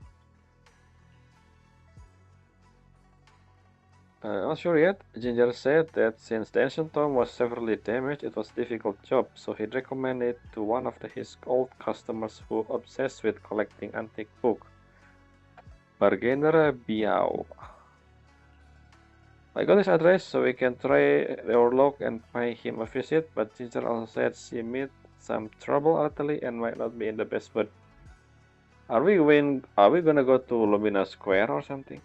Not sure yet. Ginger said that since the ancient tomb was severely damaged, it was a difficult job, so he'd recommend it to one of his old customers who obsessed with collecting antique books. Bargainer Biao. I got his address so we can try our luck and pay him a visit, but Ginger also said she met some trouble lately and might not be in the best mood. Are we gonna go to Lumina Square or something?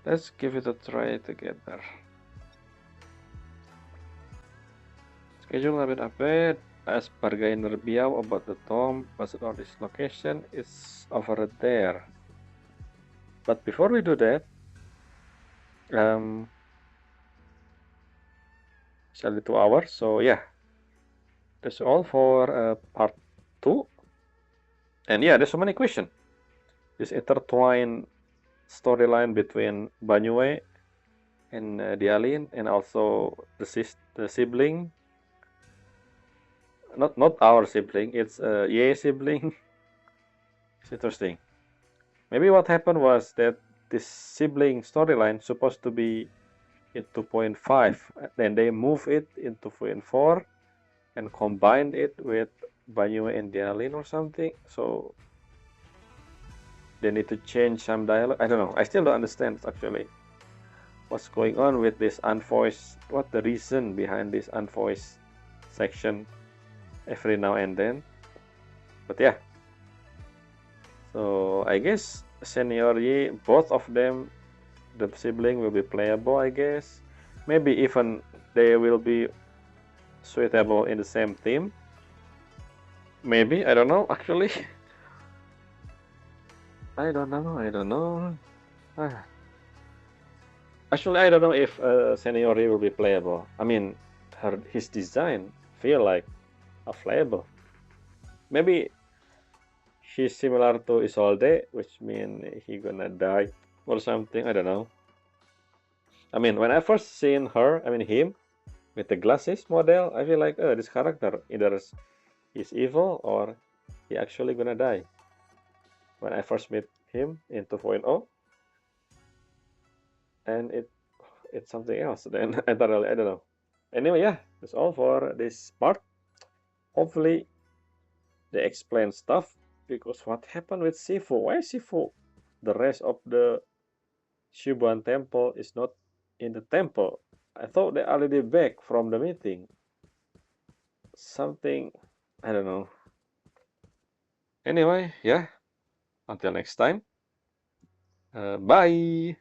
Let's give it a try together. Schedule a bit update. Ask Bargainer Biao about the tomb, but about this location is over there. But before we do that, It's only 2 hours, so yeah, that's all for part 2. And yeah, there's so many questions. This intertwined storyline between Banyue and Dialyn, and also the sibling. Not our sibling. It's Ye sibling. It's interesting. Maybe what happened was that this sibling storyline supposed to be in 2.5, then they move it into 2.4 and combined it with Banyue and Dialyn or something. So they need to change some dialogue. I don't know. I still don't understand actually what's going on with this unvoiced. What the reason behind this unvoiced section every now and then. But yeah. So I guess Senior Yi, both of them, the sibling will be playable. I guess maybe even they will be suitable in the same team. Maybe, I don't know actually. I don't know. Ah. Actually, I don't know if Seniori will be playable. I mean, his design feel like a playable. Maybe she's similar to Isolde, which mean he gonna die or something. I don't know. I mean, when I first seen her, I mean him with the glasses model, I feel like this character either he's evil or he actually gonna die. When I first met him in 2.0, and it's something else. Then I don't know. Anyway, yeah, that's all for this part. Hopefully they explain stuff, because what happened with Sifu? Why Sifu? The rest of the Shibuan temple is not in the temple. I thought they already back from the meeting. Something, I don't know. Anyway, yeah, until next time. Bye.